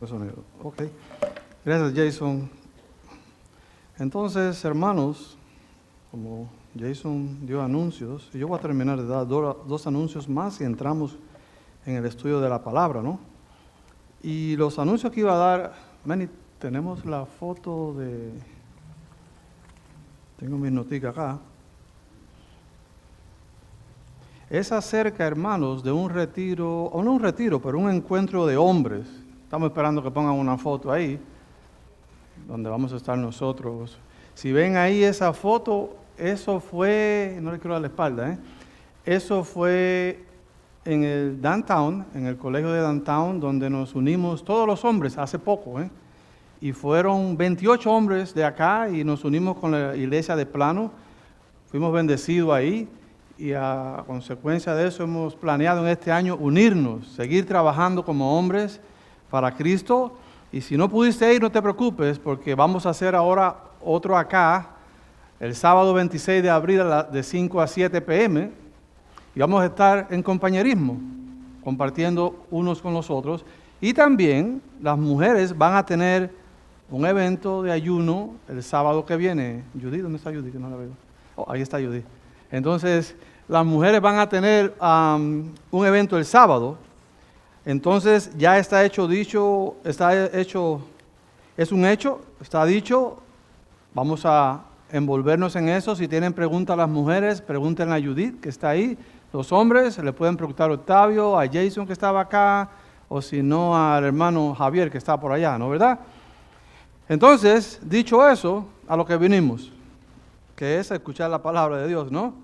Sonido. Ok. Gracias, Jason. Entonces, hermanos, como Jason dio anuncios, yo voy a terminar de dar dos anuncios más y entramos en el estudio de la palabra, ¿no? Y los anuncios que iba a dar, Manny, tenemos la foto de... Tengo mis noticas acá. Es acerca, hermanos, de un retiro, o no un retiro, pero un encuentro de hombres. Estamos esperando que pongan una foto ahí, donde vamos a estar nosotros. Si ven ahí esa foto, eso fue, no le quiero dar la espalda, eso fue en el downtown, en el colegio de downtown, donde nos unimos todos los hombres hace poco, y fueron 28 hombres de acá y nos unimos con la iglesia de Plano. Fuimos bendecidos ahí y a consecuencia de eso hemos planeado en este año unirnos, seguir trabajando como hombres para Cristo. Y si no pudiste ir, no te preocupes, porque vamos a hacer ahora otro acá, el sábado 26 de abril de 5 a 7 p.m. Y vamos a estar en compañerismo, compartiendo unos con los otros. Y también las mujeres van a tener un evento de ayuno el sábado que viene. Judy, ¿dónde está Judy? Que no la veo. Oh, ahí está Judy. Entonces, las mujeres van a tener un evento el sábado. Entonces, ya está hecho, dicho, está hecho, es un hecho, está dicho. Vamos a envolvernos en eso. Si tienen preguntas a las mujeres, pregúntenle a Judith, que está ahí. Los hombres le pueden preguntar a Octavio, a Jason, que estaba acá, o si no, al hermano Javier, que está por allá, ¿no, verdad? Entonces, dicho eso, a lo que vinimos, que es escuchar la palabra de Dios, ¿no?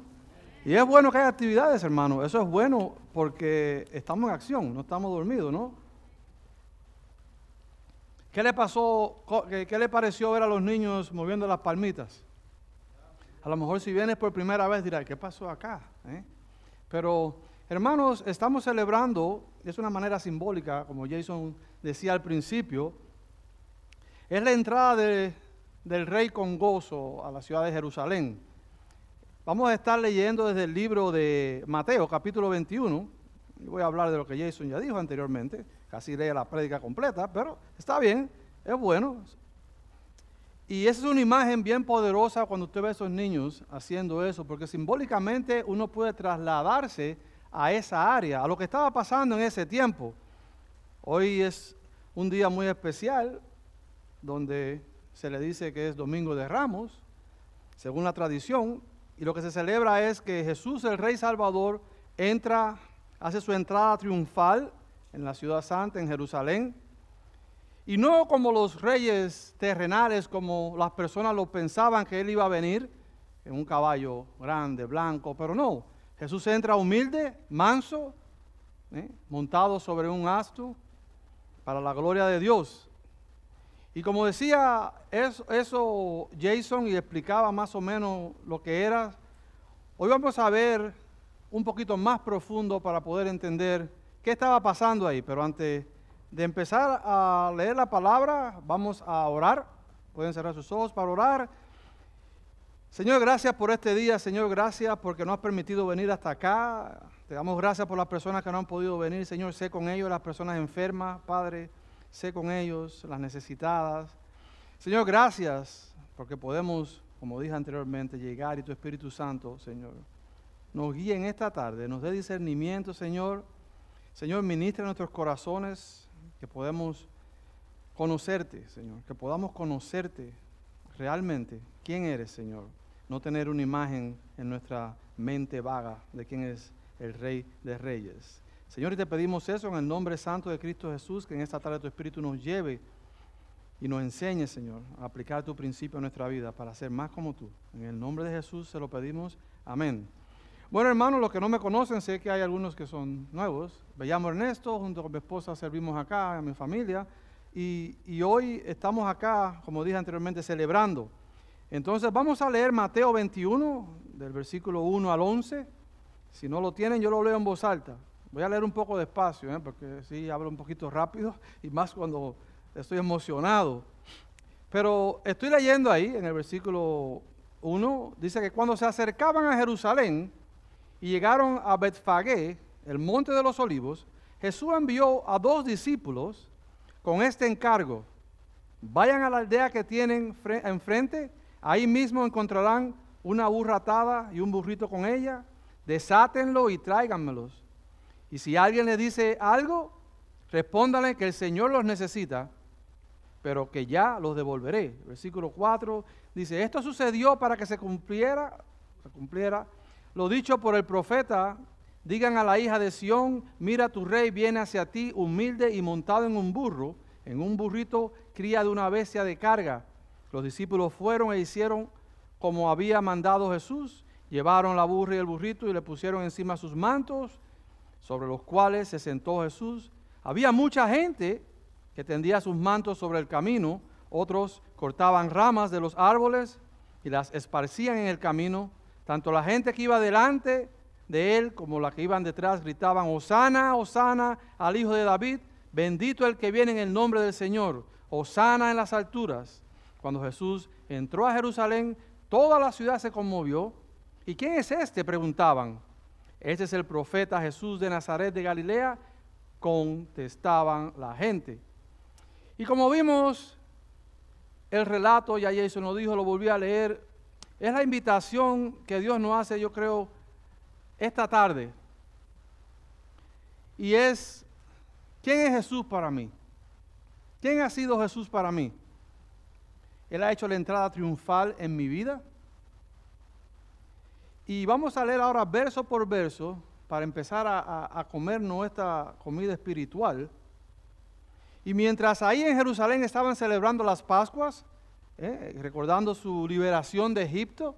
Y es bueno que haya actividades, hermano. Eso es bueno porque estamos en acción, no estamos dormidos, ¿no? ¿Qué le pasó, qué le pareció ver a los niños moviendo las palmitas? A lo mejor si vienes por primera vez dirás, ¿qué pasó acá? Pero, hermanos, estamos celebrando, es una manera simbólica, como Jason decía al principio, es la entrada del rey con gozo a la ciudad de Jerusalén. Vamos a estar leyendo desde el libro de Mateo, capítulo 21. Y voy a hablar de lo que Jason ya dijo anteriormente. Casi lee la prédica completa, pero está bien, es bueno. Y esa es una imagen bien poderosa cuando usted ve a esos niños haciendo eso, porque simbólicamente uno puede trasladarse a esa área, a lo que estaba pasando en ese tiempo. Hoy es un día muy especial, donde se le dice que es Domingo de Ramos, según la tradición, y lo que se celebra es que Jesús, el Rey Salvador, hace su entrada triunfal en la ciudad santa, en Jerusalén, y no como los reyes terrenales, como las personas lo pensaban que Él iba a venir, en un caballo grande, blanco, pero no, Jesús entra humilde, manso, montado sobre un asno, para la gloria de Dios. Y como decía eso Jason y explicaba más o menos lo que era, hoy vamos a ver un poquito más profundo para poder entender qué estaba pasando ahí. Pero antes de empezar a leer la palabra, vamos a orar. Pueden cerrar sus ojos para orar. Señor, gracias por este día. Señor, gracias porque nos has permitido venir hasta acá. Te damos gracias por las personas que no han podido venir. Señor, sé con ellos, las personas enfermas, Padre. Sé con ellos, las necesitadas. Señor, gracias porque podemos, como dije anteriormente, llegar y tu Espíritu Santo, Señor, nos guíe en esta tarde, nos dé discernimiento, Señor. Señor, ministra en nuestros corazones, que podemos conocerte, Señor, que podamos conocerte realmente, quién eres, Señor. No tener una imagen en nuestra mente vaga de quién es el Rey de Reyes. Señor, y te pedimos eso en el nombre santo de Cristo Jesús, que en esta tarde tu Espíritu nos lleve y nos enseñe, Señor, a aplicar tu principio en nuestra vida para ser más como tú. En el nombre de Jesús se lo pedimos. Amén. Bueno, hermanos, los que no me conocen, sé que hay algunos que son nuevos. Me llamo Ernesto, junto con mi esposa servimos acá, a mi familia, y hoy estamos acá, como dije anteriormente, celebrando. Entonces vamos a leer Mateo 21, del versículo 1 al 11. Si no lo tienen, yo lo leo en voz alta. Voy a leer un poco despacio, porque sí hablo un poquito rápido y más cuando estoy emocionado. Pero estoy leyendo ahí en el versículo 1, dice que cuando se acercaban a Jerusalén y llegaron a Betfagé, el monte de los olivos, Jesús envió a 2 discípulos con este encargo: vayan a la aldea que tienen enfrente, ahí mismo encontrarán una burra atada y un burrito con ella, desátenlo y tráiganmelos. Y si alguien le dice algo, respóndale que el Señor los necesita, pero que ya los devolveré. Versículo 4 dice: esto sucedió para que se cumpliera lo dicho por el profeta. Digan a la hija de Sión: mira, tu rey viene hacia ti humilde y montado en un burro, en un burrito cría de una bestia de carga. Los discípulos fueron e hicieron como había mandado Jesús. Llevaron la burra y el burrito y le pusieron encima sus mantos, sobre los cuales se sentó Jesús. Había mucha gente que tendía sus mantos sobre el camino. Otros cortaban ramas de los árboles y las esparcían en el camino. Tanto la gente que iba delante de él como la que iban detrás gritaban: Hosana, Hosana al Hijo de David, bendito el que viene en el nombre del Señor, Hosana en las alturas. Cuando Jesús entró a Jerusalén, toda la ciudad se conmovió. ¿Y quién es este?, preguntaban. Este es el profeta Jesús de Nazaret de Galilea, contestaban la gente. Y como vimos el relato, ya Jason lo dijo, lo volví a leer, es la invitación que Dios nos hace, yo creo, esta tarde. Y es: ¿quién es Jesús para mí? ¿Quién ha sido Jesús para mí? Él ha hecho la entrada triunfal en mi vida. Y vamos a leer ahora verso por verso para empezar a comer nuestra comida espiritual. Y mientras ahí en Jerusalén estaban celebrando las Pascuas, recordando su liberación de Egipto,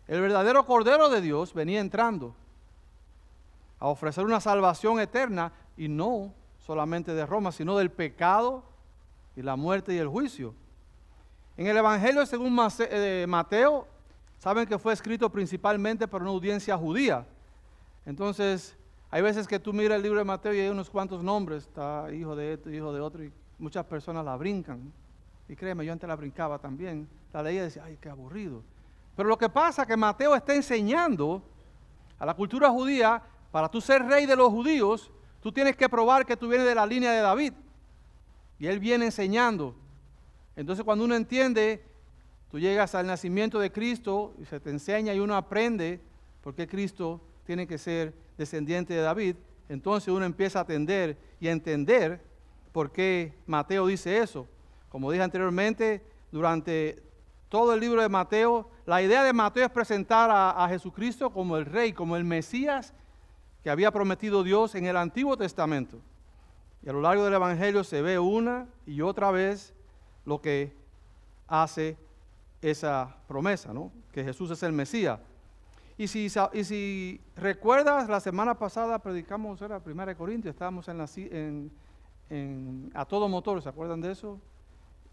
el verdadero Cordero de Dios venía entrando a ofrecer una salvación eterna, y no solamente de Roma, sino del pecado y la muerte y el juicio. En el Evangelio según Mateo, saben que fue escrito principalmente para una audiencia judía. Entonces, hay veces que tú miras el libro de Mateo y hay unos cuantos nombres, está hijo de esto, hijo de otro, y muchas personas la brincan. Y créeme, yo antes la brincaba también. La leía y decía: ay, qué aburrido. Pero lo que pasa es que Mateo está enseñando a la cultura judía: para tú ser rey de los judíos, tú tienes que probar que tú vienes de la línea de David. Y él viene enseñando. Entonces, cuando uno entiende, tú llegas al nacimiento de Cristo y se te enseña y uno aprende por qué Cristo tiene que ser descendiente de David. Entonces uno empieza a atender y a entender por qué Mateo dice eso. Como dije anteriormente, durante todo el libro de Mateo, la idea de Mateo es presentar a Jesucristo como el Rey, como el Mesías que había prometido Dios en el Antiguo Testamento. Y a lo largo del Evangelio se ve una y otra vez lo que hace esa promesa, ¿no? Que Jesús es el Mesías. Y si recuerdas, la semana pasada predicamos, era 1 Corintios, estábamos a todo motor, ¿se acuerdan de eso?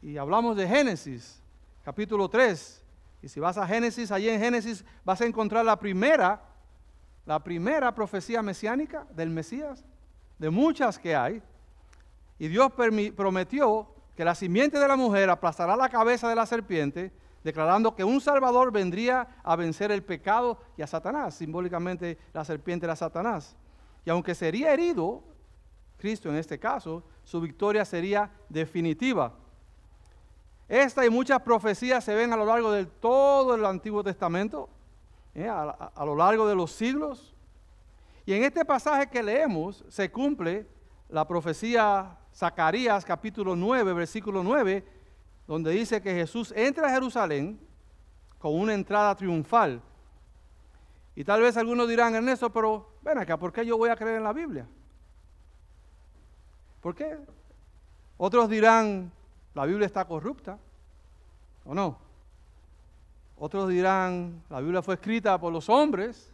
Y hablamos de Génesis, capítulo 3. Y si vas a Génesis, allí en Génesis vas a encontrar la primera profecía mesiánica del Mesías, de muchas que hay. Y Dios prometió que la simiente de la mujer aplastará la cabeza de la serpiente, declarando que un Salvador vendría a vencer el pecado y a Satanás. Simbólicamente la serpiente era Satanás. Y aunque sería herido, Cristo en este caso, su victoria sería definitiva. Esta y muchas profecías se ven a lo largo de todo el Antiguo Testamento, a lo largo de los siglos. Y en este pasaje que leemos se cumple la profecía Zacarías capítulo 9, versículo 9, donde dice que Jesús entra a Jerusalén con una entrada triunfal. Y tal vez algunos dirán: Ernesto, pero ven acá, ¿por qué yo voy a creer en la Biblia? ¿Por qué? Otros dirán: la Biblia está corrupta, ¿o no? Otros dirán: la Biblia fue escrita por los hombres.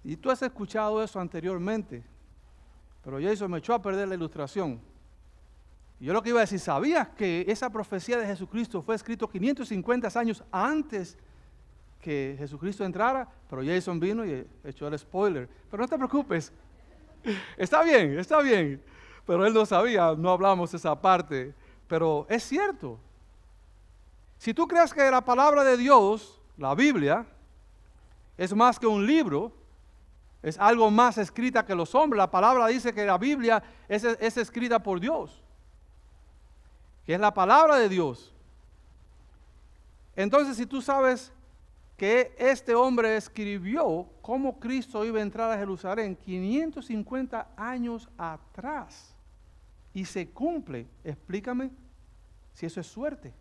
Y tú has escuchado eso anteriormente, pero Jason me echó a perder la ilustración. Y yo lo que iba a decir: ¿sabías que esa profecía de Jesucristo fue escrito 550 años antes que Jesucristo entrara? Pero Jason vino y echó el spoiler. Pero no te preocupes, está bien. Pero él no sabía, no hablamos esa parte. Pero es cierto. Si tú crees que la palabra de Dios, la Biblia, es más que un libro, Es algo más escrita que los hombres. La palabra dice que la Biblia es escrita por Dios, que es la palabra de Dios. Entonces, si tú sabes que este hombre escribió cómo Cristo iba a entrar a Jerusalén 550 años atrás y se cumple, explícame si eso es suerte.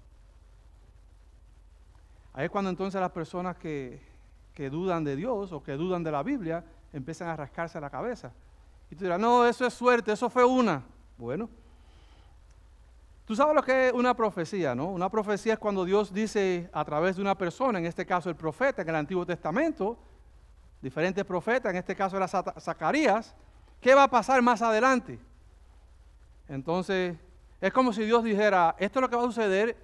Ahí es cuando entonces las personas que dudan de Dios o que dudan de la Biblia empiezan a rascarse la cabeza. Y tú dirás, no, eso es suerte, eso fue una. Bueno, tú sabes lo que es una profecía, ¿no? Una profecía es cuando Dios dice a través de una persona, en este caso el profeta, en el Antiguo Testamento, diferentes profetas, en este caso era Zacarías, ¿qué va a pasar más adelante? Entonces, es como si Dios dijera, esto es lo que va a suceder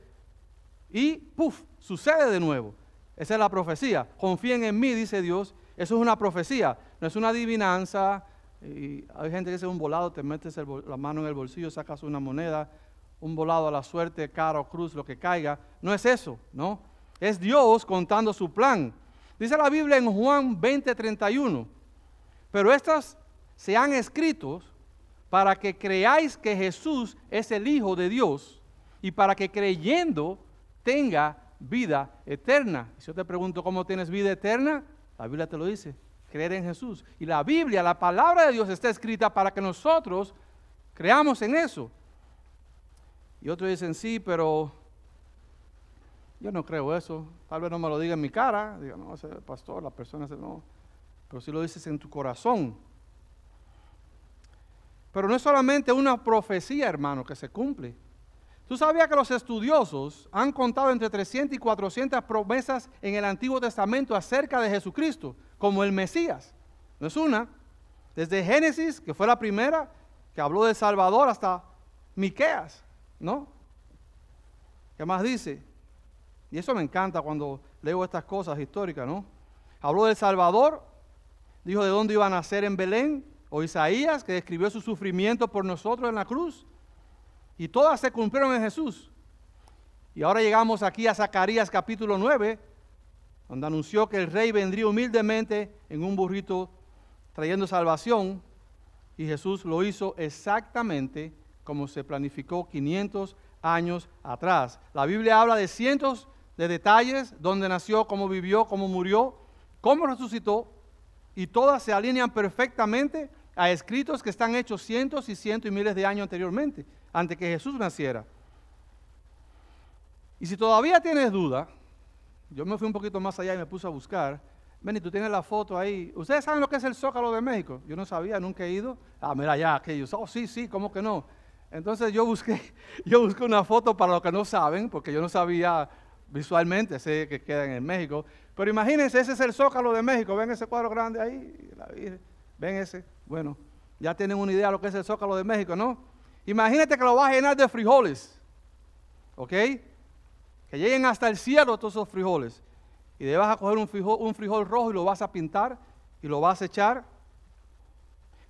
y ¡puf!, sucede de nuevo. Esa es la profecía. Confíen en mí, dice Dios. Eso es una profecía, no es una adivinanza. Y hay gente que dice un volado, te metes la mano en el bolsillo, sacas una moneda, un volado a la suerte, cara o cruz, lo que caiga. No es eso, ¿no? Es Dios contando su plan. Dice la Biblia en Juan 20:31, pero estas se han escrito para que creáis que Jesús es el Hijo de Dios y para que creyendo tenga vida eterna. Si yo te pregunto cómo tienes vida eterna, la Biblia te lo dice, creer en Jesús. Y la Biblia, la palabra de Dios está escrita para que nosotros creamos en eso. Y otros dicen, sí, pero yo no creo eso. Tal vez no me lo diga en mi cara. Diga, no, ese pastor, la persona dice, no. Pero si lo dices en tu corazón. Pero no es solamente una profecía, hermano, que se cumple. ¿Tú sabías que los estudiosos han contado entre 300 y 400 promesas en el Antiguo Testamento acerca de Jesucristo, como el Mesías? No es una. Desde Génesis, que fue la primera, que habló del Salvador, hasta Miqueas, ¿no? ¿Qué más dice? Y eso me encanta cuando leo estas cosas históricas, ¿no? Habló del Salvador, dijo de dónde iba a nacer en Belén, o Isaías, que describió su sufrimiento por nosotros en la cruz. Y todas se cumplieron en Jesús. Y ahora llegamos aquí a Zacarías capítulo 9, donde anunció que el rey vendría humildemente en un burrito trayendo salvación. Y Jesús lo hizo exactamente como se planificó 500 años atrás. La Biblia habla de cientos de detalles, dónde nació, cómo vivió, cómo murió, cómo resucitó. Y todas se alinean perfectamente a escritos que están hechos cientos y cientos y miles de años anteriormente, antes que Jesús naciera. Y si todavía tienes duda, yo me fui un poquito más allá y me puse a buscar. Ven, y tú tienes la foto ahí. ¿Ustedes saben lo que es el Zócalo de México? Yo no sabía, nunca he ido. Ah, mira allá, aquellos. Oh, sí, ¿cómo que no? Entonces yo busqué una foto para los que no saben, porque yo no sabía visualmente, sé que quedan en México. Pero imagínense, ese es el Zócalo de México. ¿Ven ese cuadro grande ahí? ¿Ven ese? Bueno, ya tienen una idea de lo que es el Zócalo de México, ¿no? Imagínate que lo vas a llenar de frijoles, ¿ok? Que lleguen hasta el cielo todos esos frijoles. Y de vas a coger un frijol rojo y lo vas a pintar y lo vas a echar.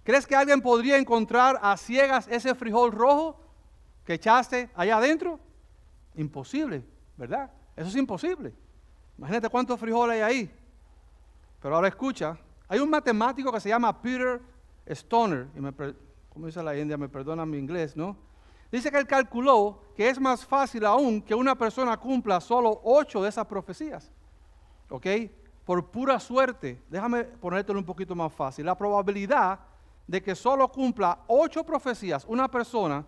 ¿Crees que alguien podría encontrar a ciegas ese frijol rojo que echaste allá adentro? Imposible, ¿verdad? Eso es imposible. Imagínate cuántos frijoles hay ahí. Pero ahora escucha, hay un matemático que se llama Peter Stoner, y como dice la India, me perdona mi inglés, ¿no? Dice que él calculó que es más fácil aún que una persona cumpla solo 8 de esas profecías, ¿ok? Por pura suerte. Déjame ponértelo un poquito más fácil. La probabilidad de que solo cumpla 8 profecías una persona,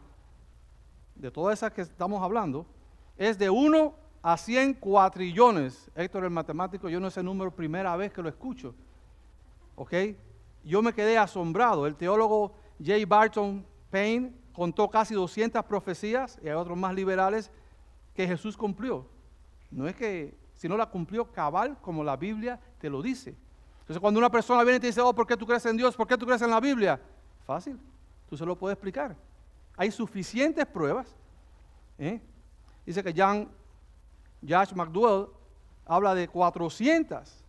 de todas esas que estamos hablando, es de 1 a 100 cuatrillones. Héctor, el matemático, yo no sé el número, primera vez que lo escucho, ¿ok? Yo me quedé asombrado. El teólogo J. Barton Payne contó casi 200 profecías, y hay otros más liberales, que Jesús cumplió. No es que, sino la cumplió cabal como la Biblia te lo dice. Entonces cuando una persona viene y te dice, oh, ¿por qué tú crees en Dios? ¿Por qué tú crees en la Biblia? Fácil, tú se lo puedes explicar. Hay suficientes pruebas. Dice que Josh McDowell habla de 400.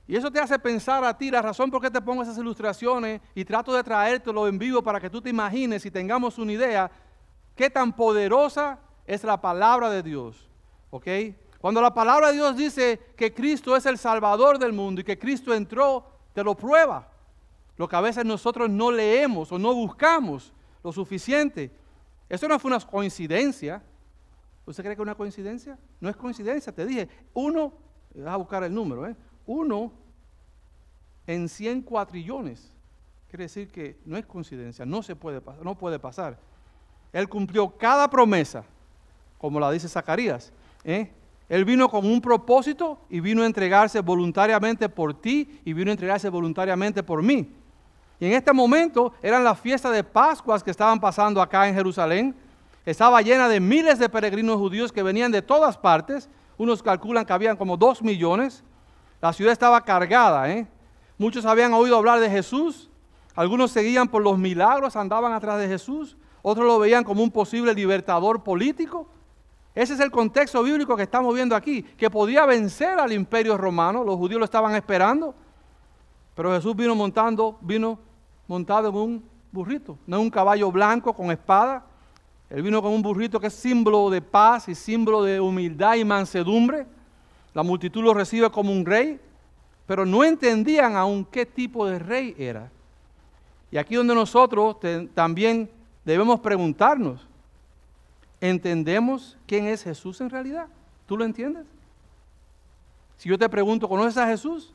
Y eso te hace pensar a ti, la razón por qué te pongo esas ilustraciones y trato de traértelo en vivo para que tú te imagines y tengamos una idea qué tan poderosa es la palabra de Dios, ¿ok? Cuando la palabra de Dios dice que Cristo es el Salvador del mundo y que Cristo entró te lo prueba. Lo que a veces nosotros no leemos o no buscamos lo suficiente. Eso no fue una coincidencia. ¿Usted cree que es una coincidencia? No es coincidencia, te dije, 1, vas a buscar el número, 1 en 100 cuatrillones. Quiere decir que no es coincidencia, no puede pasar. Él cumplió cada promesa, como la dice Zacarías. Él vino con un propósito y vino a entregarse voluntariamente por ti y vino a entregarse voluntariamente por mí. Y en este momento eran las fiestas de Pascuas que estaban pasando acá en Jerusalén. Estaba llena de miles de peregrinos judíos que venían de todas partes. Unos calculan que habían como 2 millones. La ciudad estaba cargada. Muchos habían oído hablar de Jesús. Algunos seguían por los milagros, andaban atrás de Jesús. Otros lo veían como un posible libertador político. Ese es el contexto bíblico que estamos viendo aquí, que podía vencer al imperio romano. Los judíos lo estaban esperando. Pero Jesús vino montado en un burrito, no en un caballo blanco con espada. Él vino con un burrito que es símbolo de paz y símbolo de humildad y mansedumbre. La multitud lo recibe como un rey, pero no entendían aún qué tipo de rey era. Y aquí donde nosotros también debemos preguntarnos, ¿entendemos quién es Jesús en realidad? ¿Tú lo entiendes? Si yo te pregunto, ¿conoces a Jesús?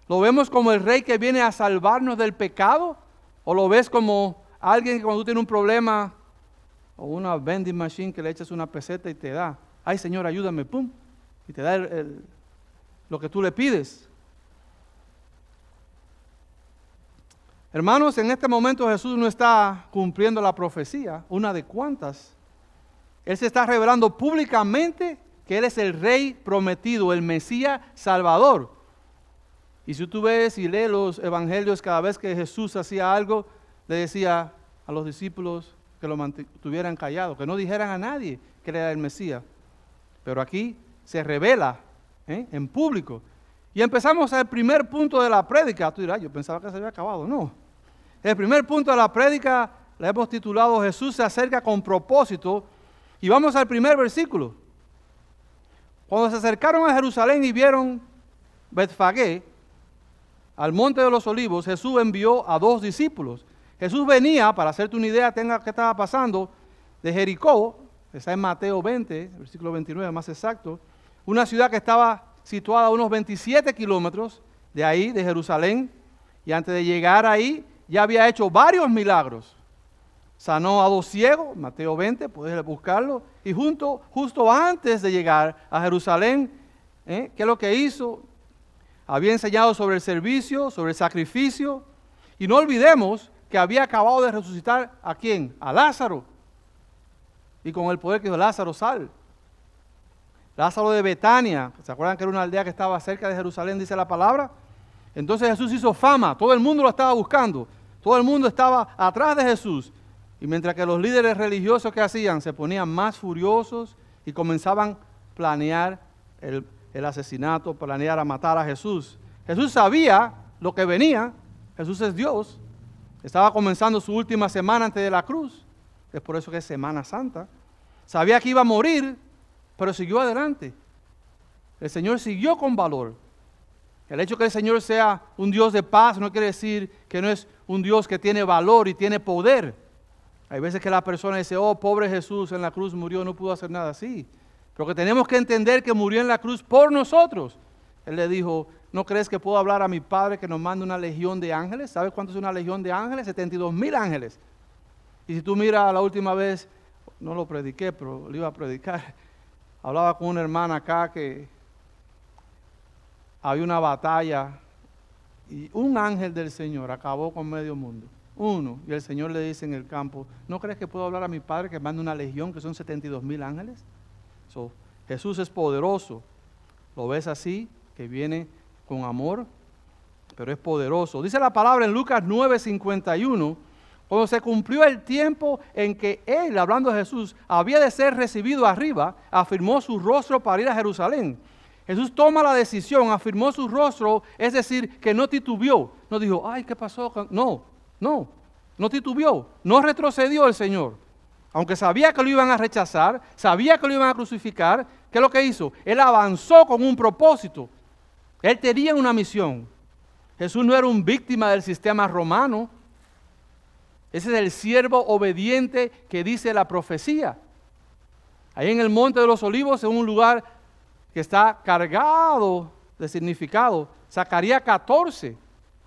¿Lo vemos como el rey que viene a salvarnos del pecado? ¿O lo ves como alguien que cuando tú tienes un problema o una vending machine que le echas una peseta y te da, ay Señor, ayúdame, pum, y te da lo que tú le pides? Hermanos, en este momento Jesús no está cumpliendo la profecía, una de cuantas. Él se está revelando públicamente que Él es el Rey prometido, el Mesías Salvador. Y si tú ves y lees los evangelios, cada vez que Jesús hacía algo, le decía a los discípulos que lo mantuvieran callados, que no dijeran a nadie que Él era el Mesías. Pero aquí se revela en público. Y empezamos al primer punto de la prédica. Tú dirás, yo pensaba que se había acabado. No. El primer punto de la prédica la hemos titulado Jesús se acerca con propósito. Y vamos al primer versículo. Cuando se acercaron a Jerusalén y vieron Betfagé, al monte de los olivos, Jesús envió a 2 discípulos. Jesús venía, para hacerte una idea, qué estaba pasando, de Jericó, está en Mateo 20, versículo 29 más exacto, una ciudad que estaba situada a unos 27 kilómetros de ahí, de Jerusalén, y antes de llegar ahí ya había hecho varios milagros. Sanó a 2 ciegos, Mateo 20, puedes buscarlo, y justo antes de llegar a Jerusalén, ¿qué es lo que hizo? Había enseñado sobre el servicio, sobre el sacrificio, y no olvidemos que había acabado de resucitar ¿a quién? A Lázaro, y con el poder que dijo, Lázaro, sal. Lázaro de Betania, ¿se acuerdan que era una aldea que estaba cerca de Jerusalén, dice la palabra? Entonces Jesús hizo fama, todo el mundo lo estaba buscando, todo el mundo estaba atrás de Jesús, y mientras que los líderes religiosos que hacían se ponían más furiosos y comenzaban a planear el asesinato, planear a matar a Jesús. Jesús sabía lo que venía, Jesús es Dios, estaba comenzando su última semana antes de la cruz, es por eso que es Semana Santa, sabía que iba a morir, pero siguió adelante. El Señor siguió con valor. El hecho de que el Señor sea un Dios de paz no quiere decir que no es un Dios que tiene valor y tiene poder. Hay veces que la persona dice, oh, pobre Jesús en la cruz murió, no pudo hacer nada así. Pero que tenemos que entender que murió en la cruz por nosotros. Él le dijo, ¿no crees que puedo hablar a mi Padre que nos mande una legión de ángeles? ¿Sabes cuánto es una legión de ángeles? 72,000 ángeles. Y si tú miras la última vez, no lo prediqué, pero lo iba a predicar. Hablaba con una hermana acá que había una batalla y un ángel del Señor acabó con medio mundo. Uno. Y el Señor le dice en el campo, ¿no crees que puedo hablar a mi Padre que mande una legión que son 72,000 ángeles? Jesús es poderoso. ¿Lo ves así? Que viene con amor, pero es poderoso. Dice la palabra en Lucas 9:51, cuando se cumplió el tiempo en que Él, hablando de Jesús, había de ser recibido arriba, afirmó su rostro para ir a Jerusalén. Jesús toma la decisión, afirmó su rostro, es decir, que no titubeó. No dijo, ay, ¿qué pasó? No titubeó, no retrocedió el Señor. Aunque sabía que lo iban a rechazar, sabía que lo iban a crucificar, ¿qué es lo que hizo? Él avanzó con un propósito. Él tenía una misión. Jesús no era un víctima del sistema romano. Ese es el siervo obediente que dice la profecía. Ahí en el Monte de los Olivos, en un lugar que está cargado de significado. Zacarías 14,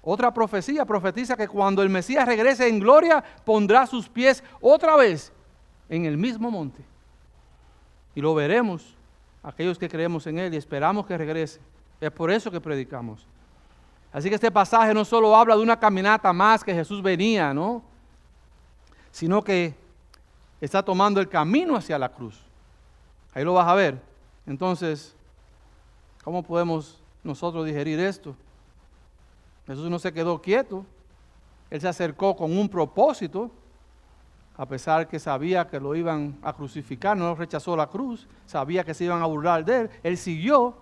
otra profecía, profetiza que cuando el Mesías regrese en gloria, pondrá sus pies otra vez en el mismo monte. Y lo veremos, aquellos que creemos en Él y esperamos que regrese. Es por eso que predicamos. Así que este pasaje no solo habla de una caminata más que Jesús venía, ¿no? Sino que está tomando el camino hacia la cruz. Ahí lo vas a ver. Entonces, ¿cómo podemos nosotros digerir esto? Jesús no se quedó quieto. Él se acercó con un propósito, a pesar que sabía que lo iban a crucificar, no rechazó la cruz, sabía que se iban a burlar de él. Él siguió.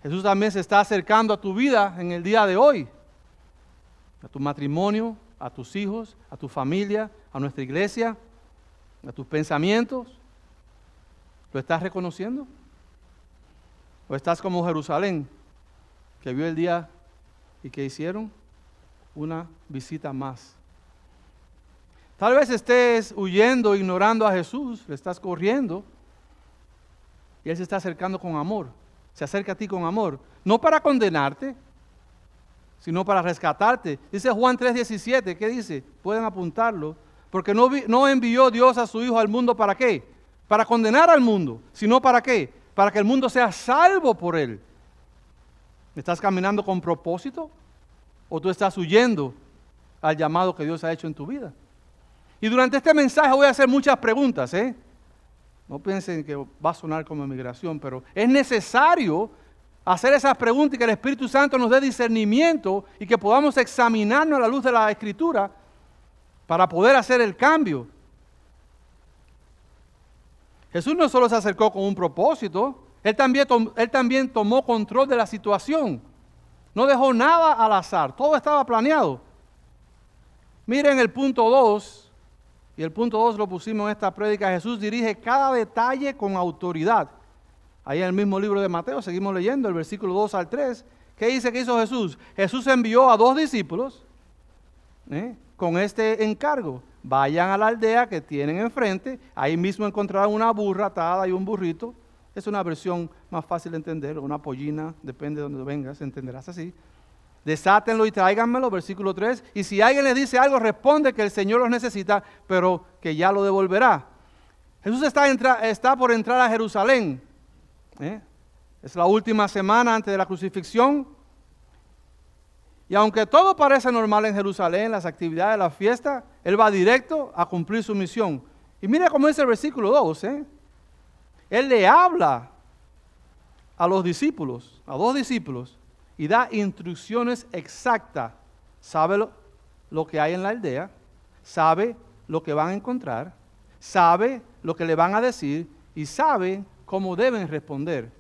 Jesús también se está acercando a tu vida en el día de hoy, a tu matrimonio, a tus hijos, a tu familia, a nuestra iglesia, a tus pensamientos. ¿Lo estás reconociendo? ¿O estás como Jerusalén, que vio el día y que hicieron una visita más? Tal vez estés huyendo, ignorando a Jesús, le estás corriendo y Él se está acercando con amor. Se acerca a ti con amor, no para condenarte, sino para rescatarte. Dice Juan 3:17, ¿qué dice? Pueden apuntarlo. Porque no envió Dios a su Hijo al mundo, ¿para qué? Para condenar al mundo, sino ¿para qué? Para que el mundo sea salvo por Él. ¿Estás caminando con propósito? ¿O tú estás huyendo al llamado que Dios ha hecho en tu vida? Y durante este mensaje voy a hacer muchas preguntas, ¿eh? No piensen que va a sonar como migración, pero es necesario hacer esas preguntas y que el Espíritu Santo nos dé discernimiento y que podamos examinarnos a la luz de la Escritura para poder hacer el cambio. Jesús no solo se acercó con un propósito, Él también tomó control de la situación. No dejó nada al azar, todo estaba planeado. Miren el punto 2. Y el punto 2 lo pusimos en esta prédica. Jesús dirige cada detalle con autoridad. Ahí en el mismo libro de Mateo, seguimos leyendo el versículo 2 al 3. ¿Qué dice que hizo Jesús? Jesús envió a 2 discípulos con este encargo. Vayan a la aldea que tienen enfrente. Ahí mismo encontrarán una burra atada y un burrito. Es una versión más fácil de entender, una pollina, depende de donde vengas, entenderás así. Desátenlo y tráiganmelo, versículo 3. Y si alguien les dice algo, responde que el Señor los necesita, pero que ya lo devolverá. Jesús está por entrar a Jerusalén. Es la última semana antes de la crucifixión. Y aunque todo parece normal en Jerusalén, las actividades, la fiesta, Él va directo a cumplir su misión. Y mira cómo dice el versículo 2. Él le habla a los discípulos, a 2 discípulos, y da instrucciones exactas. Sabe lo que hay en la aldea, sabe lo que van a encontrar, sabe lo que le van a decir y sabe cómo deben responder.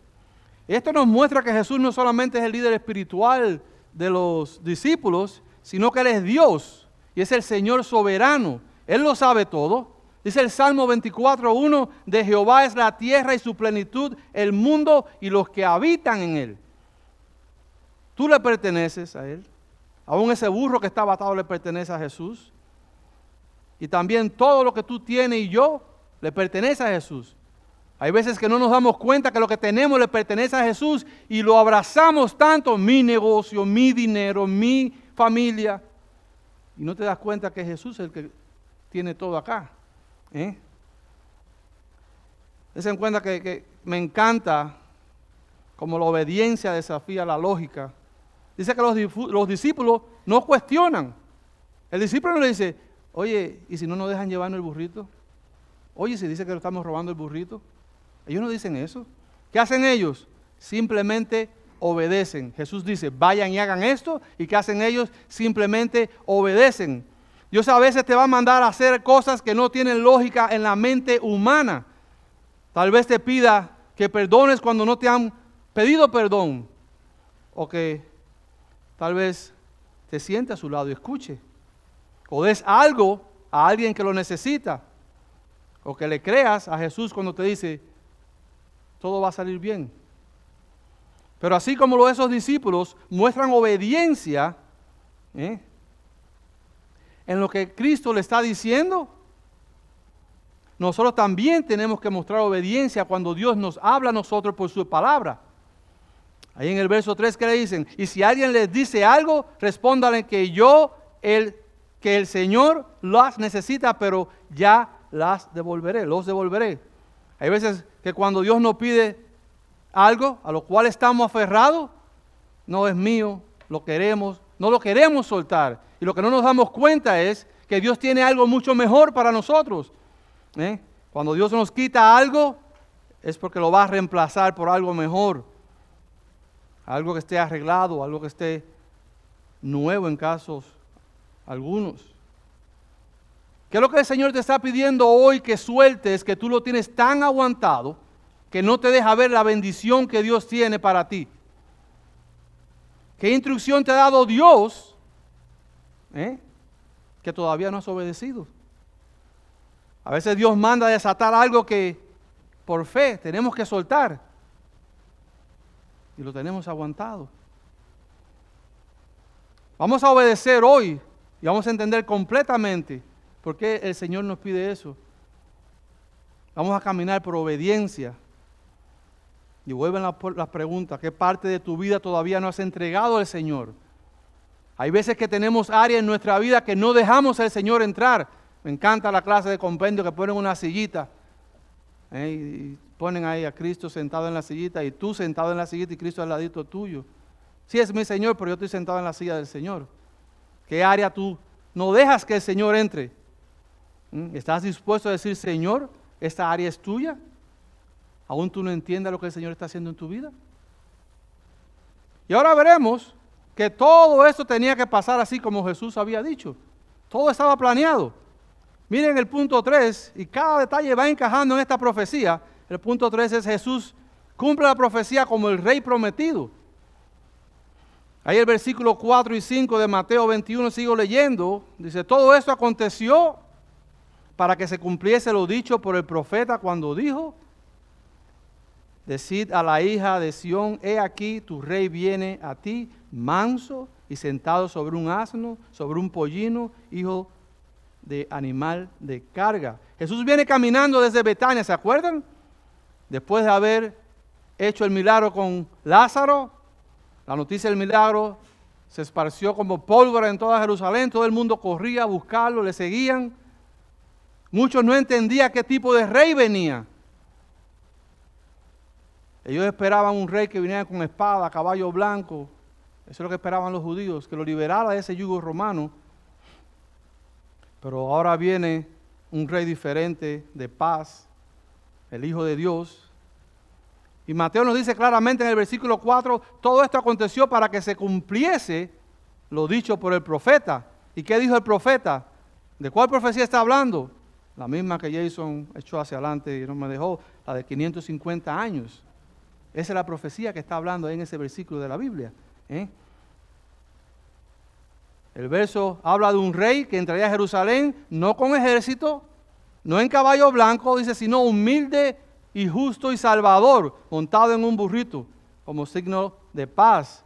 Esto nos muestra que Jesús no solamente es el líder espiritual de los discípulos, sino que Él es Dios y es el Señor soberano. Él lo sabe todo. Dice el Salmo 24:1, de Jehová es la tierra y su plenitud, el mundo y los que habitan en él. Tú le perteneces a Él. Aún ese burro que estaba atado le pertenece a Jesús. Y también todo lo que tú tienes y yo le pertenece a Jesús. Hay veces que no nos damos cuenta que lo que tenemos le pertenece a Jesús y lo abrazamos tanto, mi negocio, mi dinero, mi familia. Y no te das cuenta que Jesús es el que tiene todo acá. Desen cuenta que me encanta como la obediencia desafía la lógica. Dice que los discípulos no cuestionan. El discípulo no le dice, oye, ¿y si no nos dejan llevarnos el burrito? Oye, si dice que lo estamos robando el burrito. Ellos no dicen eso. ¿Qué hacen ellos? Simplemente obedecen. Jesús dice, vayan y hagan esto. ¿Y qué hacen ellos? Simplemente obedecen. Dios a veces te va a mandar a hacer cosas que no tienen lógica en la mente humana. Tal vez te pida que perdones cuando no te han pedido perdón. O que tal vez te siente a su lado y escuche. O des algo a alguien que lo necesita. O que le creas a Jesús cuando te dice, todo va a salir bien. Pero así como esos discípulos muestran obediencia ¿Eh? En lo que Cristo le está diciendo, nosotros también tenemos que mostrar obediencia cuando Dios nos habla a nosotros por su palabra. Ahí en el verso 3, ¿qué le dicen? Y si alguien les dice algo, respóndanle que el Señor las necesita, pero ya los devolveré. Hay veces que cuando Dios nos pide algo a lo cual estamos aferrados, no es mío, no lo queremos soltar. Y lo que no nos damos cuenta es que Dios tiene algo mucho mejor para nosotros. Cuando Dios nos quita algo, es porque lo va a reemplazar por algo mejor. Algo que esté arreglado, algo que esté nuevo en casos algunos. ¿Qué es lo que el Señor te está pidiendo hoy que sueltes, que tú lo tienes tan aguantado, que no te deja ver la bendición que Dios tiene para ti? ¿Qué instrucción te ha dado Dios que todavía no has obedecido? A veces Dios manda a desatar algo que por fe tenemos que soltar. Y lo tenemos aguantado. Vamos a obedecer hoy y vamos a entender completamente por qué el Señor nos pide eso. Vamos a caminar por obediencia. Y vuelven las preguntas: ¿qué parte de tu vida todavía no has entregado al Señor? Hay veces que tenemos áreas en nuestra vida que no dejamos al Señor entrar. Me encanta la clase de compendio que ponen una sillita. Y ponen ahí a Cristo sentado en la sillita y tú sentado en la sillita y Cristo al ladito tuyo. Sí, es mi Señor, pero yo estoy sentado en la silla del Señor. ¿Qué área tú no dejas que el Señor entre? ¿Estás dispuesto a decir: Señor, esta área es tuya? ¿Aún tú no entiendes lo que el Señor está haciendo en tu vida? Y ahora veremos que todo esto tenía que pasar así como Jesús había dicho. Todo estaba planeado. Miren el punto 3, y cada detalle va encajando en esta profecía. El punto 3 es: Jesús cumple la profecía como el Rey prometido. Ahí el versículo 4 y 5 de Mateo 21, sigo leyendo, dice: todo esto aconteció para que se cumpliese lo dicho por el profeta cuando dijo: decid a la hija de Sión, he aquí tu rey viene a ti, manso y sentado sobre un asno, sobre un pollino, hijo de animal de carga. Jesús viene caminando desde Betania, ¿se acuerdan? Después de haber hecho el milagro con Lázaro, la noticia del milagro se esparció como pólvora en toda Jerusalén, todo el mundo corría a buscarlo, le seguían. Muchos no entendían qué tipo de rey venía. Ellos esperaban un rey que viniera con espada, caballo blanco. Eso es lo que esperaban los judíos, que lo liberara de ese yugo romano. Pero ahora viene un rey diferente, de paz, el Hijo de Dios. Y Mateo nos dice claramente en el versículo 4, todo esto aconteció para que se cumpliese lo dicho por el profeta. ¿Y qué dijo el profeta? ¿De cuál profecía está hablando? La misma que Jason echó hacia adelante y no me dejó, la de 550 años. Esa es la profecía que está hablando en ese versículo de la Biblia. El verso habla de un rey que entraría a Jerusalén, no con ejército, no en caballo blanco, dice, sino humilde y justo y salvador, montado en un burrito, como signo de paz.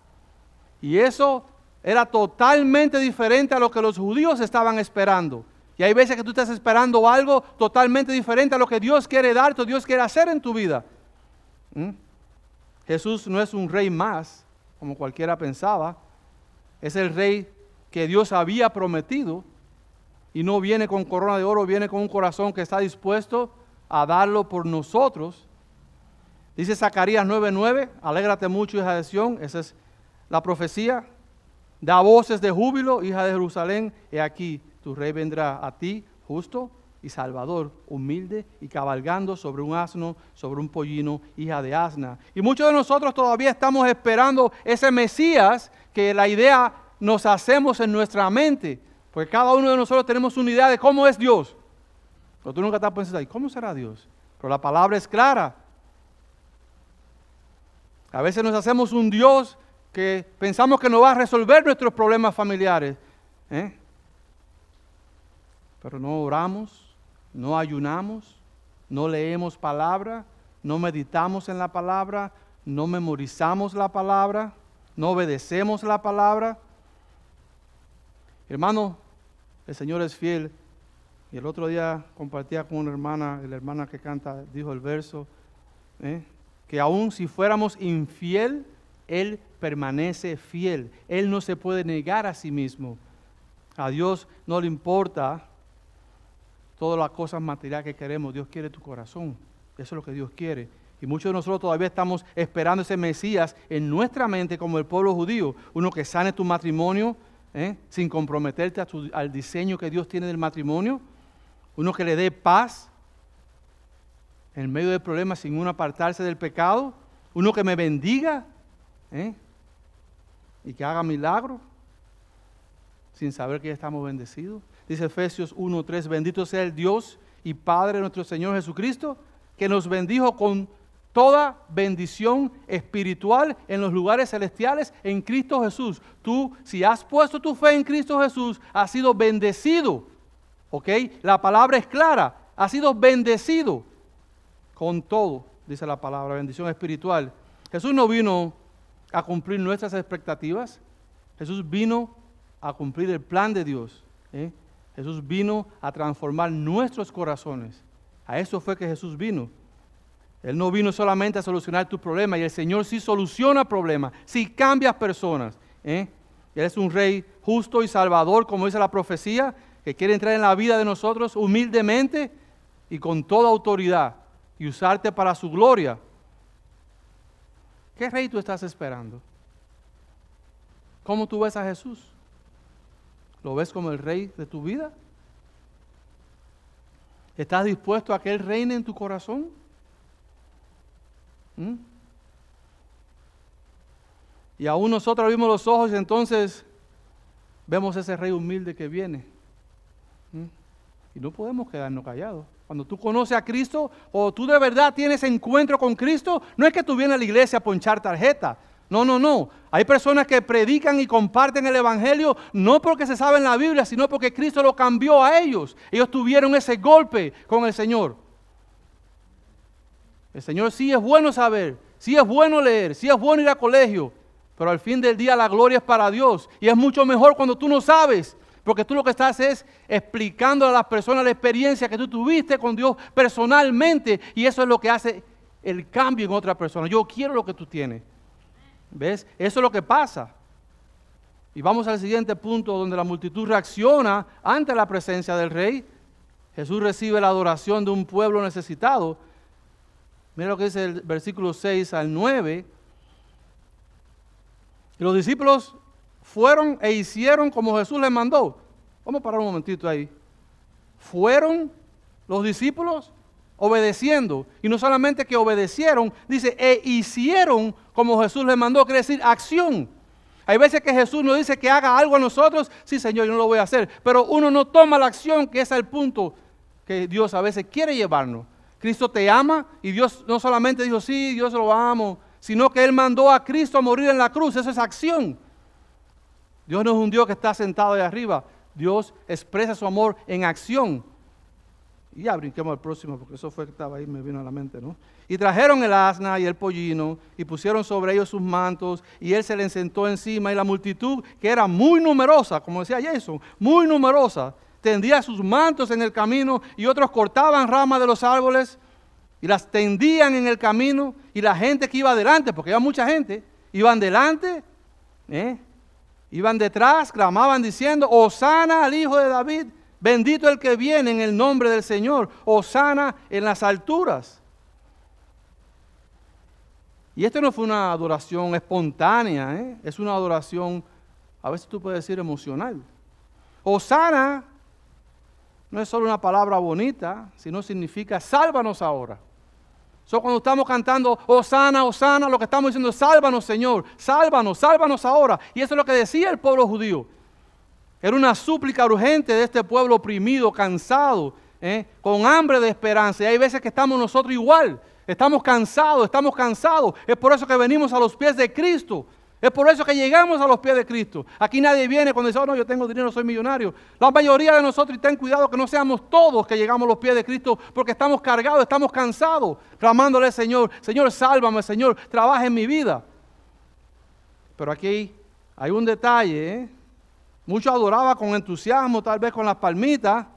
Y eso era totalmente diferente a lo que los judíos estaban esperando. Y hay veces que tú estás esperando algo totalmente diferente a lo que Dios quiere darte o Dios quiere hacer en tu vida. Jesús no es un rey más, como cualquiera pensaba. Es el rey que Dios había prometido. Y no viene con corona de oro, viene con un corazón que está dispuesto a darlo por nosotros. Dice Zacarías 9:9, alégrate mucho, hija de Sión. Esa es la profecía. Da voces de júbilo, hija de Jerusalén. He aquí, tu rey vendrá a ti, justo y salvador, humilde y cabalgando sobre un asno, sobre un pollino, hija de asna. Y muchos de nosotros todavía estamos esperando ese Mesías que la idea nos hacemos en nuestra mente. Porque cada uno de nosotros tenemos una idea de cómo es Dios. Pero tú nunca estás pensando, ¿cómo será Dios? Pero la palabra es clara. A veces nos hacemos un Dios que pensamos que nos va a resolver nuestros problemas familiares. Pero no oramos, no ayunamos, no leemos palabra, no meditamos en la palabra, no memorizamos la palabra, no obedecemos la palabra. Hermano, el Señor es fiel. Y el otro día compartía con una hermana, la hermana que canta, dijo el verso, que aun si fuéramos infiel, Él permanece fiel. Él no se puede negar a sí mismo. A Dios no le importa todas las cosas materiales que queremos. Dios quiere tu corazón. Eso es lo que Dios quiere. Y muchos de nosotros todavía estamos esperando ese Mesías en nuestra mente como el pueblo judío. Uno que sane tu matrimonio sin comprometerte al diseño que Dios tiene del matrimonio. Uno que le dé paz en medio del problema sin uno apartarse del pecado. Uno que me bendiga y que haga milagros sin saber que ya estamos bendecidos. Dice Efesios 1:3, bendito sea el Dios y Padre de nuestro Señor Jesucristo, que nos bendijo con toda bendición espiritual en los lugares celestiales en Cristo Jesús. Tú, si has puesto tu fe en Cristo Jesús, has sido bendecido. ¿Ok? La palabra es clara. Has sido bendecido con todo, dice la palabra, bendición espiritual. Jesús no vino a cumplir nuestras expectativas. Jesús vino a cumplir el plan de Dios. Jesús vino a transformar nuestros corazones. A eso fue que Jesús vino. Él no vino solamente a solucionar tu problema, y el Señor sí soluciona problemas, sí cambia personas. Él es un rey justo y salvador, como dice la profecía, que quiere entrar en la vida de nosotros humildemente y con toda autoridad y usarte para su gloria. ¿Qué rey tú estás esperando? ¿Cómo tú ves a Jesús? ¿Lo ves como el rey de tu vida? ¿Estás dispuesto a que Él reine en tu corazón? Y aún nosotros abrimos los ojos y entonces vemos ese rey humilde que viene. Y no podemos quedarnos callados. Cuando tú conoces a Cristo o tú de verdad tienes encuentro con Cristo, no es que tú vienes a la iglesia a ponchar tarjeta. No. Hay personas que predican y comparten el Evangelio no porque se saben la Biblia, sino porque Cristo lo cambió a ellos. Ellos tuvieron ese golpe con el Señor. El Señor sí es bueno saber, sí es bueno leer, sí es bueno ir a colegio, pero al fin del día la gloria es para Dios. Y es mucho mejor cuando tú no sabes, porque tú lo que estás es explicando a las personas la experiencia que tú tuviste con Dios personalmente, y eso es lo que hace el cambio en otra persona. Yo quiero lo que tú tienes. ¿Ves? Eso es lo que pasa. Y vamos al siguiente punto donde la multitud reacciona ante la presencia del rey. Jesús recibe la adoración de un pueblo necesitado. Mira lo que dice el versículo 6 al 9. Y los discípulos fueron e hicieron como Jesús les mandó. Vamos a parar un momentito ahí. Fueron los discípulos obedeciendo. Y no solamente que obedecieron, dice, e hicieron como Jesús les mandó, quiere decir acción. Hay veces que Jesús nos dice que haga algo a nosotros, sí Señor, yo no lo voy a hacer, pero uno no toma la acción, que es el punto que Dios a veces quiere llevarnos. Cristo te ama y Dios no solamente dijo, sí, Dios lo amo, sino que Él mandó a Cristo a morir en la cruz, eso es acción. Dios no es un Dios que está sentado ahí arriba, Dios expresa su amor en acción. Y ya brinquemos al próximo, porque eso fue que estaba ahí, me vino a la mente, ¿no? Y trajeron el asna y el pollino, y pusieron sobre ellos sus mantos, y Él se les sentó encima, y la multitud, que era muy numerosa, como decía Jason, muy numerosa, tendía sus mantos en el camino, y otros cortaban ramas de los árboles, y las tendían en el camino, y la gente que iba adelante, porque había mucha gente, iban delante, iban detrás, clamaban diciendo, Hosana al Hijo de David, bendito el que viene en el nombre del Señor, Hosana en las alturas. Y esto no fue una adoración espontánea, es una adoración, a veces tú puedes decir emocional. Hosana no es solo una palabra bonita, sino significa sálvanos ahora. Cuando estamos cantando Hosana, Hosana, lo que estamos diciendo es sálvanos Señor, sálvanos, sálvanos ahora. Y eso es lo que decía el pueblo judío. Era una súplica urgente de este pueblo oprimido, cansado, con hambre de esperanza. Y hay veces que estamos nosotros igual. Estamos cansados. Es por eso que venimos a los pies de Cristo. Es por eso que llegamos a los pies de Cristo. Aquí nadie viene cuando dice, oh no, yo tengo dinero, soy millonario. La mayoría de nosotros, y ten cuidado que no seamos todos que llegamos a los pies de Cristo, porque estamos cargados, estamos cansados, clamándole, Señor, Señor, sálvame, Señor, trabaja en mi vida. Pero aquí hay un detalle, Muchos adoraban con entusiasmo, tal vez con las palmitas,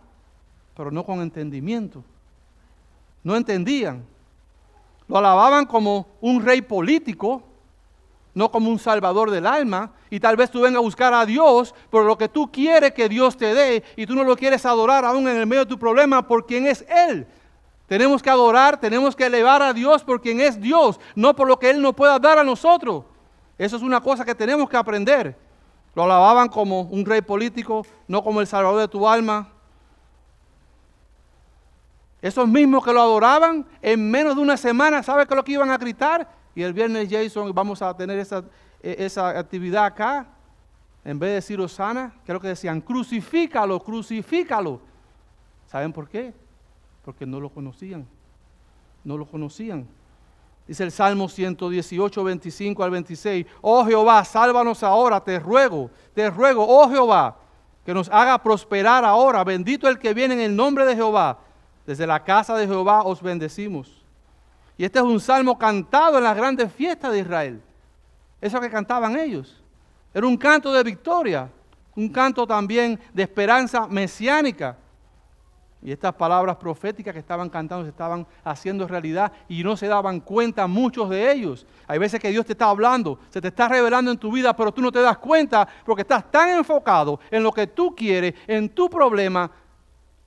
pero no con entendimiento. No entendían. Lo alababan como un rey político, no como un salvador del alma. Y tal vez tú vengas a buscar a Dios por lo que tú quieres que Dios te dé y tú no lo quieres adorar aún en el medio de tu problema por quien es Él. Tenemos que adorar, tenemos que elevar a Dios por quien es Dios, no por lo que Él nos pueda dar a nosotros. Eso es una cosa que tenemos que aprender. Lo alababan como un rey político, no como el salvador de tu alma. Esos mismos que lo adoraban, en menos de una semana, ¿sabe qué es lo que iban a gritar? Y el viernes, Jason, vamos a tener esa actividad acá. En vez de decir Hosana, ¿qué es lo que decían? Crucifícalo, crucifícalo. ¿Saben por qué? Porque no lo conocían. No lo conocían. Dice el Salmo 118, 25 al 26. Oh Jehová, sálvanos ahora, te ruego, oh Jehová, que nos haga prosperar ahora. Bendito el que viene en el nombre de Jehová. Desde la casa de Jehová os bendecimos. Y este es un salmo cantado en las grandes fiestas de Israel. Eso que cantaban ellos. Era un canto de victoria, un canto también de esperanza mesiánica. Y estas palabras proféticas que estaban cantando se estaban haciendo realidad y no se daban cuenta muchos de ellos. Hay veces que Dios te está hablando, se te está revelando en tu vida, pero tú no te das cuenta porque estás tan enfocado en lo que tú quieres, en tu problema,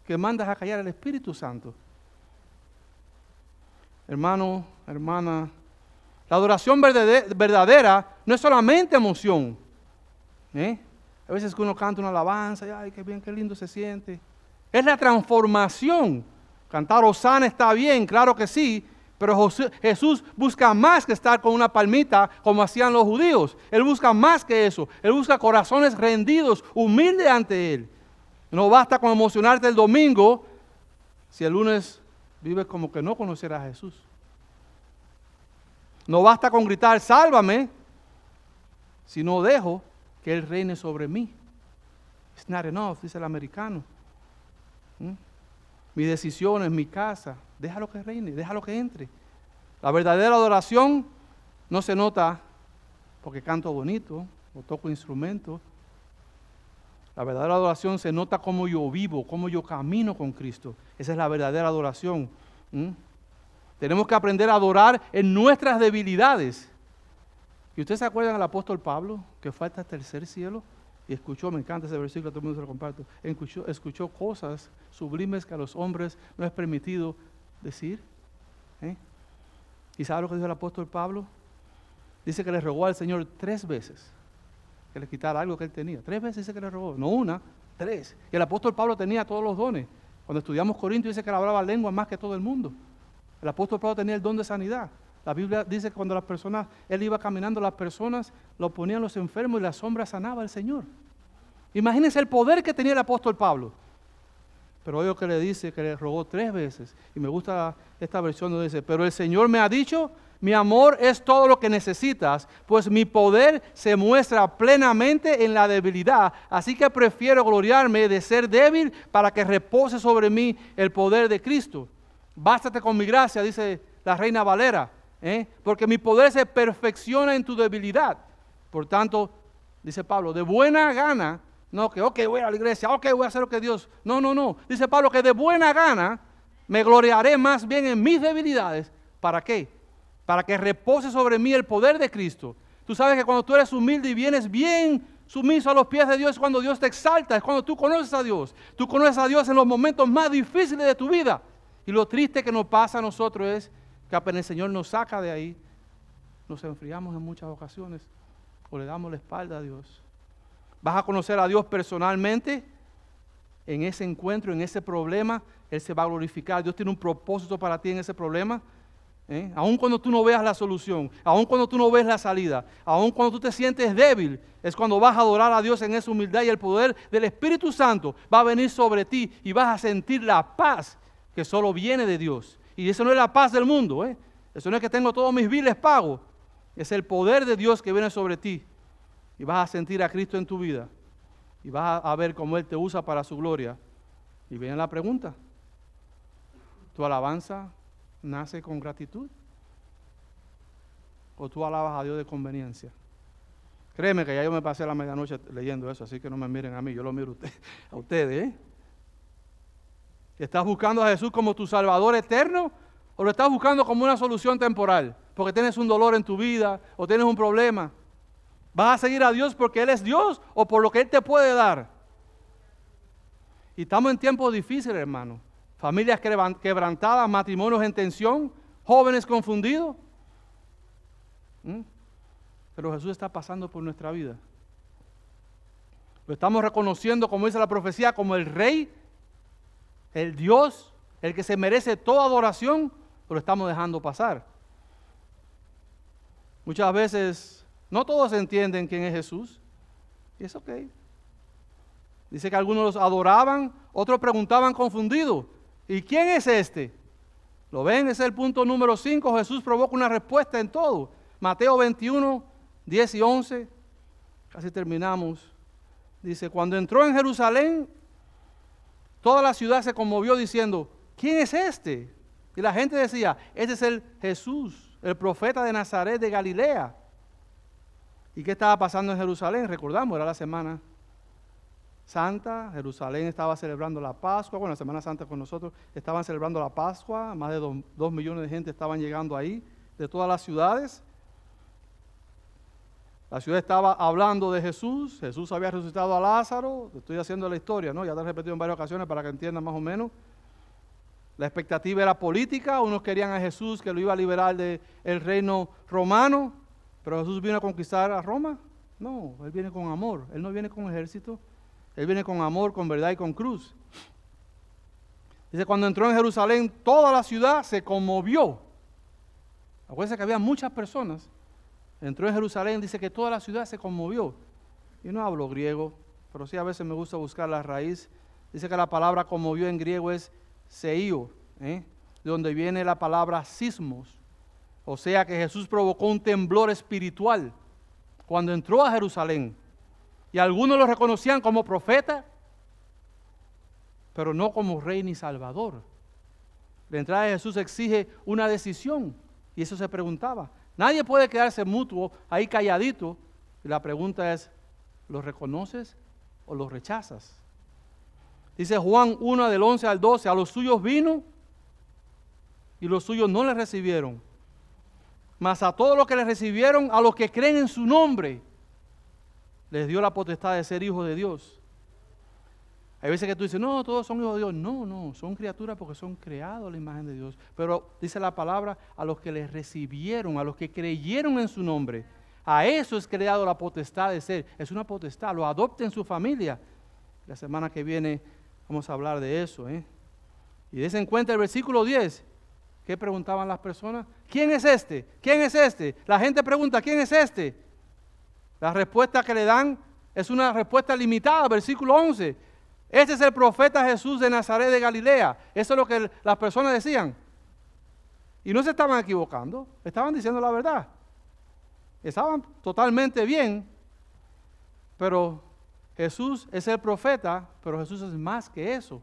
que mandas a callar al Espíritu Santo. Hermano, hermana, la adoración verdadera no es solamente emoción. A veces que uno canta una alabanza, y, ay, qué bien, qué lindo se siente. Es la transformación. Cantar Hosana está bien, claro que sí, pero Jesús busca más que estar con una palmita como hacían los judíos. Él busca más que eso. Él busca corazones rendidos, humildes ante Él. No basta con emocionarte el domingo si el lunes vives como que no conocieras a Jesús. No basta con gritar, sálvame, si no dejo que Él reine sobre mí. It's not enough, dice el americano. Mis decisiones, mi casa, déjalo que reine, déjalo que entre. La verdadera adoración no se nota porque canto bonito o toco instrumento. La verdadera adoración se nota como yo vivo, como yo camino con Cristo. Esa es la verdadera adoración. Tenemos que aprender a adorar en nuestras debilidades. ¿Y ustedes se acuerdan del apóstol Pablo que fue hasta el tercer cielo? Y escuchó, me encanta ese versículo, todo el mundo se lo comparto. Escuchó cosas sublimes que a los hombres no es permitido decir. ¿Y sabe lo que dijo el apóstol Pablo? Dice que le rogó al Señor 3 veces que le quitara algo que él tenía. 3 veces dice que le rogó, no una, 3. Y el apóstol Pablo tenía todos los dones. Cuando estudiamos Corintios dice que él hablaba lengua más que todo el mundo. El apóstol Pablo tenía el don de sanidad. La Biblia dice que cuando las personas, él iba caminando, las personas lo ponían los enfermos y la sombra sanaba al Señor. Imagínense el poder que tenía el apóstol Pablo. Pero oigo que le dice que le rogó 3 veces. Y me gusta esta versión donde dice, pero el Señor me ha dicho, mi amor es todo lo que necesitas, pues mi poder se muestra plenamente en la debilidad. Así que prefiero gloriarme de ser débil para que repose sobre mí el poder de Cristo. Bástate con mi gracia, dice la Reina Valera. Porque mi poder se perfecciona en tu debilidad. Por tanto, dice Pablo, de buena gana, no que voy a la iglesia, voy a hacer lo que Dios. No. Dice Pablo que de buena gana me gloriaré más bien en mis debilidades. ¿Para qué? Para que repose sobre mí el poder de Cristo. Tú sabes que cuando tú eres humilde y vienes bien sumiso a los pies de Dios, es cuando Dios te exalta, es cuando tú conoces a Dios. Tú conoces a Dios en los momentos más difíciles de tu vida. Y lo triste que nos pasa a nosotros es que apenas el Señor nos saca de ahí, nos enfriamos en muchas ocasiones o le damos la espalda a Dios. Vas a conocer a Dios personalmente en ese encuentro, en ese problema. Él se va a glorificar. Dios tiene un propósito para ti en ese problema. Aun cuando tú no veas la solución, aun cuando tú no ves la salida, aun cuando tú te sientes débil, es cuando vas a adorar a Dios en esa humildad y el poder del Espíritu Santo va a venir sobre ti y vas a sentir la paz que solo viene de Dios. Y eso no es la paz del mundo, Eso no es que tengo todos mis biles pagos. Es el poder de Dios que viene sobre ti. Y vas a sentir a Cristo en tu vida. Y vas a ver cómo Él te usa para su gloria. Y viene la pregunta. ¿Tu alabanza nace con gratitud? ¿O tú alabas a Dios de conveniencia? Créeme que ya yo me pasé la medianoche leyendo eso, así que no me miren a mí, yo lo miro a ustedes. ¿Estás buscando a Jesús como tu Salvador eterno o lo estás buscando como una solución temporal? Porque tienes un dolor en tu vida o tienes un problema. ¿Vas a seguir a Dios porque Él es Dios o por lo que Él te puede dar? Y estamos en tiempos difíciles, hermano. Familias quebrantadas, matrimonios en tensión, jóvenes confundidos. Pero Jesús está pasando por nuestra vida. Lo estamos reconociendo, como dice la profecía, como el Rey, el Dios, el que se merece toda adoración, o lo estamos dejando pasar. Muchas veces no todos entienden quién es Jesús, y es ok. Dice que algunos los adoraban, otros preguntaban confundidos, ¿y quién es este? ¿Lo ven? Ese es el punto número 5. Jesús provoca una respuesta en todo. Mateo 21, 10 y 11, casi terminamos. Dice, cuando entró en Jerusalén, toda la ciudad se conmovió diciendo, ¿quién es este? Y la gente decía, este es el Jesús, el profeta de Nazaret de Galilea. ¿Y qué estaba pasando en Jerusalén? Recordamos, era la Semana Santa. Jerusalén estaba celebrando la Pascua. Bueno, la Semana Santa con nosotros estaban celebrando la Pascua. Más de 2 millones de gente estaban llegando ahí, de todas las ciudades. La ciudad estaba hablando de Jesús. Jesús había resucitado a Lázaro. Estoy haciendo la historia, ¿no? Ya te he repetido en varias ocasiones para que entiendan más o menos. La expectativa era política. Unos querían a Jesús que lo iba a liberar del reino romano. Pero Jesús vino a conquistar a Roma. No, Él viene con amor. Él no viene con ejército. Él viene con amor, con verdad y con cruz. Dice, cuando entró en Jerusalén, toda la ciudad se conmovió. Acuérdense que había muchas personas. Entró en Jerusalén, dice que toda la ciudad se conmovió. Yo no hablo griego, pero sí a veces me gusta buscar la raíz. Dice que la palabra conmovió en griego es seio, de donde viene la palabra sismos. O sea que Jesús provocó un temblor espiritual cuando entró a Jerusalén. Y algunos lo reconocían como profeta, pero no como rey ni salvador. La entrada de Jesús exige una decisión, y eso se preguntaba. Nadie puede quedarse mutuo ahí calladito, y la pregunta es, ¿lo reconoces o lo rechazas? Dice Juan 1 del 11 al 12, a los suyos vino, y los suyos no le recibieron. Mas a todos los que le recibieron, a los que creen en su nombre, les dio la potestad de ser hijos de Dios. Hay veces que tú dices, no, todos son hijos de Dios. No, son criaturas porque son creados a la imagen de Dios. Pero dice la palabra, a los que les recibieron, a los que creyeron en su nombre, a eso es creado la potestad de ser. Es una potestad, lo adopta en su familia. La semana que viene vamos a hablar de eso. Y des en cuenta el versículo 10. ¿Qué preguntaban las personas? ¿Quién es este? ¿Quién es este? La gente pregunta, ¿quién es este? La respuesta que le dan es una respuesta limitada, versículo 11. Este es el profeta Jesús de Nazaret de Galilea. Eso es lo que las personas decían. Y no se estaban equivocando, estaban diciendo la verdad. Estaban totalmente bien, pero Jesús es el profeta, pero Jesús es más que eso.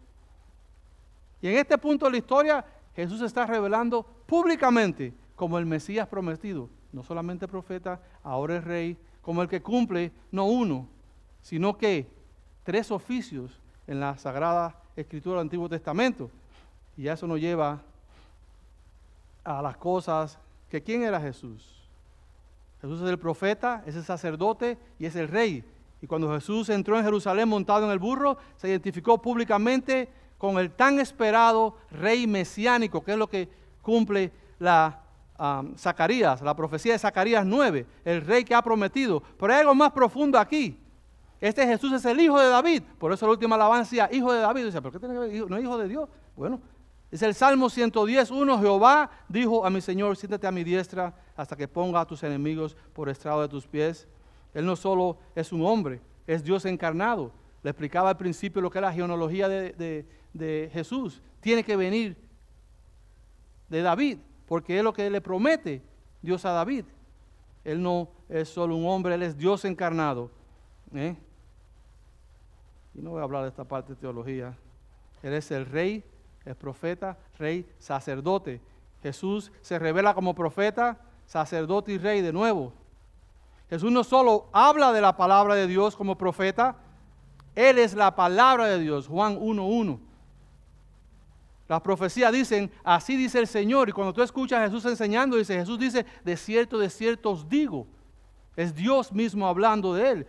Y en este punto de la historia, Jesús se está revelando públicamente como el Mesías prometido. No solamente profeta, ahora es rey, como el que cumple no uno, sino que 3 oficios en la Sagrada Escritura del Antiguo Testamento. Y eso nos lleva a las cosas que ¿quién era Jesús? Jesús es el profeta, es el sacerdote y es el rey. Y cuando Jesús entró en Jerusalén montado en el burro, se identificó públicamente con el tan esperado rey mesiánico, que es lo que cumple Zacarías, la profecía de Zacarías 9, el rey que ha prometido. Pero hay algo más profundo aquí. Este Jesús es el hijo de David. Por eso la última alabanza decía, hijo de David. Dice, ¿por qué tiene que ver? ¿No es hijo de Dios? Bueno, es el Salmo 110:1. Jehová dijo a mi Señor, siéntate a mi diestra hasta que ponga a tus enemigos por estrado de tus pies. Él no solo es un hombre, es Dios encarnado. Le explicaba al principio lo que es la genealogía de Jesús. Tiene que venir de David, porque es lo que le promete Dios a David. Él no es solo un hombre, Él es Dios encarnado. Y no voy a hablar de esta parte de teología. Él es el rey, el profeta, rey, sacerdote. Jesús se revela como profeta, sacerdote y rey de nuevo. Jesús no solo habla de la palabra de Dios como profeta, Él es la palabra de Dios. Juan 1:1. Las profecías dicen, así dice el Señor. Y cuando tú escuchas a Jesús enseñando, Jesús dice, de cierto os digo. Es Dios mismo hablando de Él.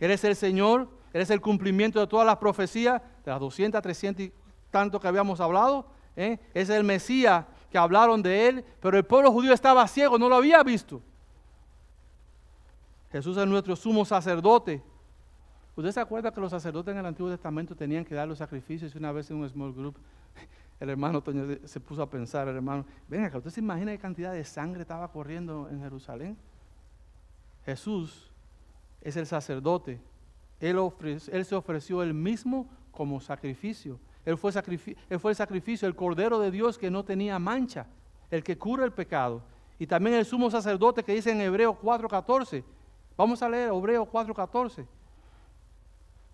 Él es el Señor, Él es el cumplimiento de todas las profecías, de las 200, 300 y tanto que habíamos hablado. Es el Mesías que hablaron de Él, pero el pueblo judío estaba ciego, no lo había visto. Jesús es nuestro sumo sacerdote. ¿Usted se acuerda que los sacerdotes en el Antiguo Testamento tenían que dar los sacrificios? Y una vez en un small group, el hermano Toño se puso a pensar, el hermano, venga acá, ¿usted se imagina qué cantidad de sangre estaba corriendo en Jerusalén? Jesús es el sacerdote. Él se ofreció él mismo como sacrificio. Él fue el sacrificio, el Cordero de Dios que no tenía mancha, el que cura el pecado. Y también el sumo sacerdote que dice en Hebreos 4:14. Vamos a leer Hebreos 4:14.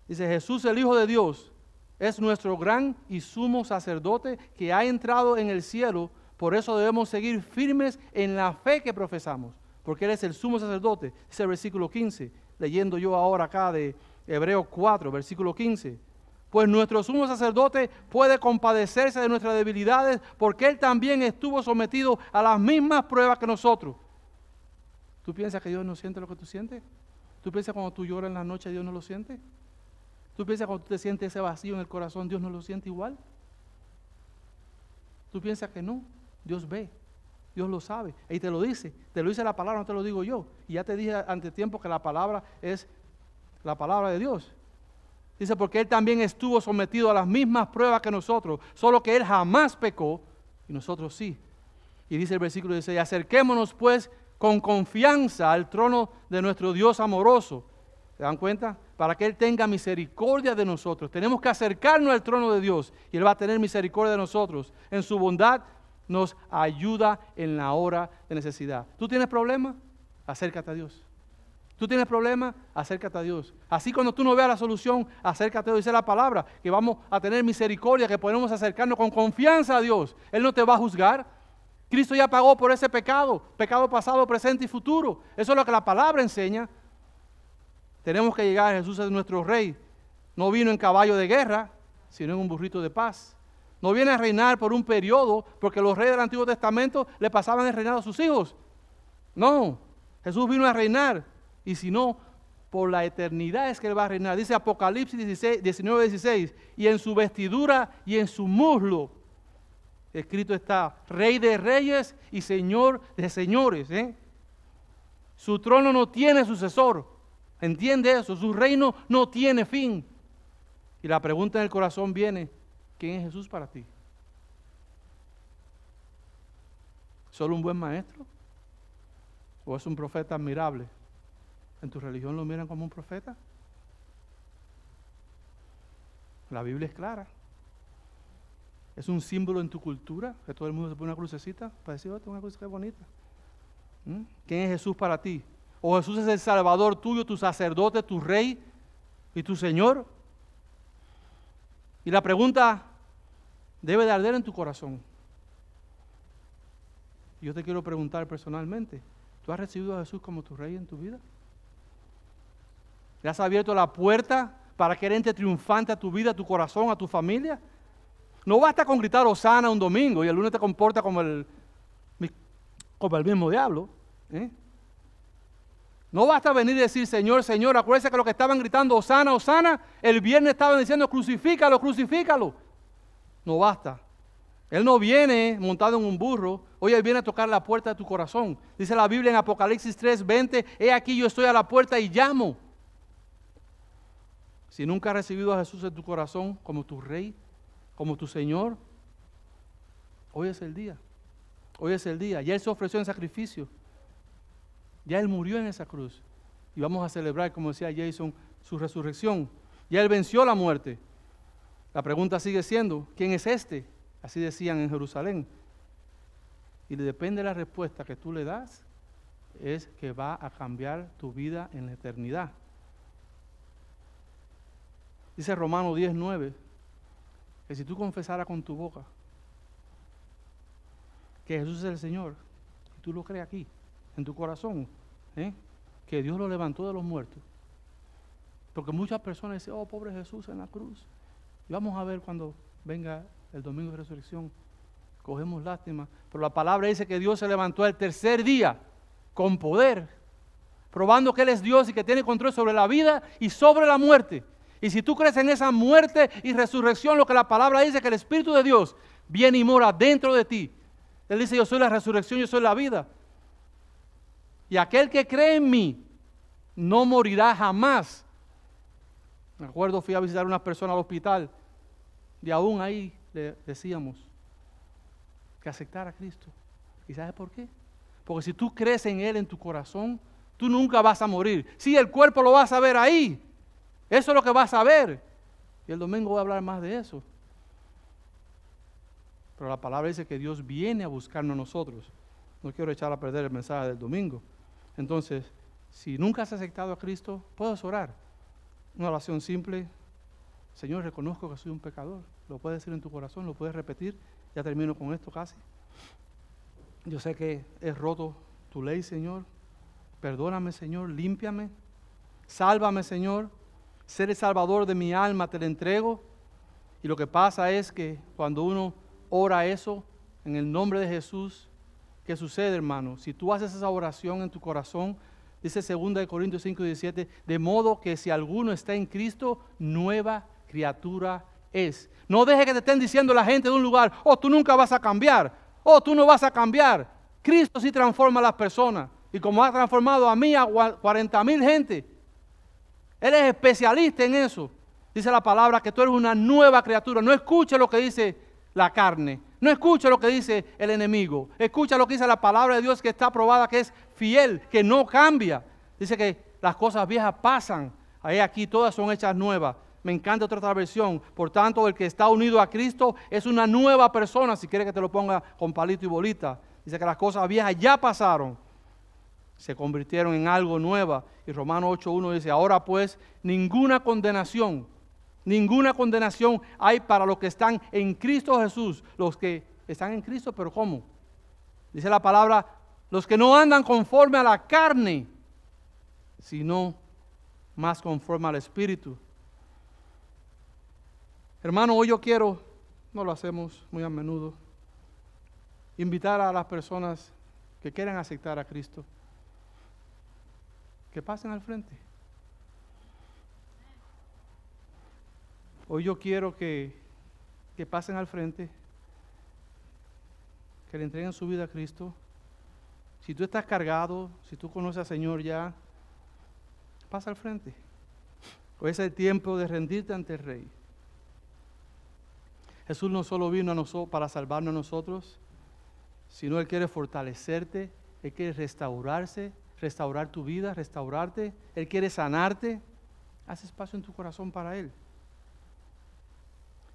Dice, Jesús el Hijo de Dios es nuestro gran y sumo sacerdote que ha entrado en el cielo. Por eso debemos seguir firmes en la fe que profesamos, porque Él es el sumo sacerdote. Dice el versículo 15, leyendo yo ahora acá de Hebreos 4, versículo 15. Pues nuestro sumo sacerdote puede compadecerse de nuestras debilidades, porque Él también estuvo sometido a las mismas pruebas que nosotros. ¿Tú piensas que Dios no siente lo que tú sientes? ¿Tú piensas cuando tú lloras en la noche Dios no lo siente? ¿Tú piensas cuando tú te sientes ese vacío en el corazón Dios no lo siente igual? ¿Tú piensas que no? Dios ve, Dios lo sabe y te lo dice la palabra, no te lo digo yo. Y ya te dije ante tiempo que la palabra es la palabra de Dios. Dice, porque Él también estuvo sometido a las mismas pruebas que nosotros, solo que Él jamás pecó y nosotros sí. Y dice el versículo 16, acerquémonos pues con confianza al trono de nuestro Dios amoroso. ¿Se dan cuenta? Para que Él tenga misericordia de nosotros. Tenemos que acercarnos al trono de Dios y Él va a tener misericordia de nosotros. En su bondad nos ayuda en la hora de necesidad. ¿Tú tienes problemas? Acércate a Dios. ¿Tú tienes problemas? Acércate a Dios. Así cuando tú no veas la solución, acércate a Dios. Dice la palabra que vamos a tener misericordia, que podemos acercarnos con confianza a Dios. Él no te va a juzgar. Cristo ya pagó por ese pecado pasado, presente y futuro. Eso es lo que la palabra enseña. Tenemos que llegar, Jesús es nuestro rey. No vino en caballo de guerra, sino en un burrito de paz. No viene a reinar por un periodo, porque los reyes del Antiguo Testamento le pasaban el reinado a sus hijos. No, Jesús vino a reinar. Y si no, por la eternidad es que Él va a reinar. Dice Apocalipsis 19:16, y en su vestidura y en su muslo, escrito está, Rey de reyes y Señor de señores. Su trono no tiene sucesor. ¿Entiende eso? Su reino no tiene fin. Y la pregunta en el corazón viene, ¿quién es Jesús para ti? ¿Solo un buen maestro? ¿O es un profeta admirable? ¿En tu religión lo miran como un profeta? La Biblia es clara. Es un símbolo en tu cultura, que todo el mundo se pone una crucecita para decir, oh, tengo una crucecita bonita. ¿Quién es Jesús para ti? ¿O Jesús es el Salvador tuyo, tu sacerdote, tu rey y tu Señor? Y la pregunta debe de arder en tu corazón. Yo te quiero preguntar personalmente, ¿tú has recibido a Jesús como tu rey en tu vida? ¿Le has abierto la puerta para que Él entre triunfante a tu vida, a tu corazón, a tu familia? No basta con gritar Hosana un domingo y el lunes te comporta como el mismo diablo. No basta venir y decir, Señor, Señor, acuérdense que lo que estaban gritando Hosana, Hosana, el viernes estaban diciendo crucifícalo, crucifícalo. No basta. Él no viene montado en un burro, hoy Él viene a tocar la puerta de tu corazón. Dice la Biblia en Apocalipsis 3:20, he aquí yo estoy a la puerta y llamo. Si nunca has recibido a Jesús en tu corazón como tu rey, como tu Señor, hoy es el día. Hoy es el día. Ya Él se ofreció en sacrificio. Ya Él murió en esa cruz. Y vamos a celebrar, como decía Jason, su resurrección. Ya Él venció la muerte. La pregunta sigue siendo, ¿quién es este? Así decían en Jerusalén. Y depende de la respuesta que tú le das, es que va a cambiar tu vida en la eternidad. Dice Romanos 10:9, que si tú confesaras con tu boca que Jesús es el Señor, y tú lo crees aquí, en tu corazón, que Dios lo levantó de los muertos. Porque muchas personas dicen, oh, pobre Jesús en la cruz. Y vamos a ver cuando venga el domingo de resurrección. Cogemos lástima. Pero la palabra dice que Dios se levantó el tercer día con poder, probando que Él es Dios y que tiene control sobre la vida y sobre la muerte. Y si tú crees en esa muerte y resurrección, lo que la palabra dice, que el Espíritu de Dios viene y mora dentro de ti. Él dice, yo soy la resurrección, yo soy la vida. Y aquel que cree en mí no morirá jamás. Me acuerdo, fui a visitar a una persona al hospital y aún ahí le decíamos que aceptara a Cristo. ¿Y sabes por qué? Porque si tú crees en Él en tu corazón, tú nunca vas a morir. Sí, el cuerpo lo vas a ver ahí. Eso es lo que vas a ver. Y el domingo voy a hablar más de eso. Pero la palabra dice que Dios viene a buscarnos a nosotros. No quiero echar a perder el mensaje del domingo. Entonces, si nunca has aceptado a Cristo, puedes orar. Una oración simple. Señor, reconozco que soy un pecador. Lo puedes decir en tu corazón, lo puedes repetir. Ya termino con esto casi. Yo sé que he roto tu ley, Señor. Perdóname, Señor, límpiame. Sálvame, Señor. Ser el salvador de mi alma, te la entrego. Y lo que pasa es que cuando uno ora eso en el nombre de Jesús, ¿qué sucede, hermano? Si tú haces esa oración en tu corazón, dice 2 Corintios 5:17, de modo que si alguno está en Cristo, nueva criatura es. No deje que te estén diciendo la gente de un lugar, oh, tú nunca vas a cambiar, oh, tú no vas a cambiar. Cristo sí transforma a las personas. Y como ha transformado a mí, a 40,000 gente, Él es especialista en eso. Dice la palabra que tú eres una nueva criatura. No escuche lo que dice la carne. No escuche lo que dice el enemigo. Escucha lo que dice la palabra de Dios, que está probada, que es fiel, que no cambia. Dice que las cosas viejas pasan. Ahí aquí todas son hechas nuevas. Me encanta otra versión. Por tanto, el que está unido a Cristo es una nueva persona. Si quiere que te lo ponga con palito y bolita. Dice que las cosas viejas ya pasaron. Se convirtieron en algo nuevo. Y Romanos 8:1 dice, ahora pues ninguna condenación hay para los que están en Cristo Jesús. Los que están en Cristo, pero ¿cómo? Dice la palabra, los que no andan conforme a la carne, sino más conforme al Espíritu. Hermano, hoy yo quiero, no lo hacemos muy a menudo, invitar a las personas que quieran aceptar a Cristo, que pasen al frente. Hoy yo quiero que pasen al frente, que le entreguen su vida a Cristo. Si tú estás cargado, si tú conoces al Señor ya, pasa al frente. Hoy es el tiempo de rendirte ante el Rey. Jesús no solo vino a nosotros para salvarnos a nosotros, sino Él quiere fortalecerte, Él quiere restaurar tu vida, restaurarte, Él quiere sanarte. Haz espacio en tu corazón para Él.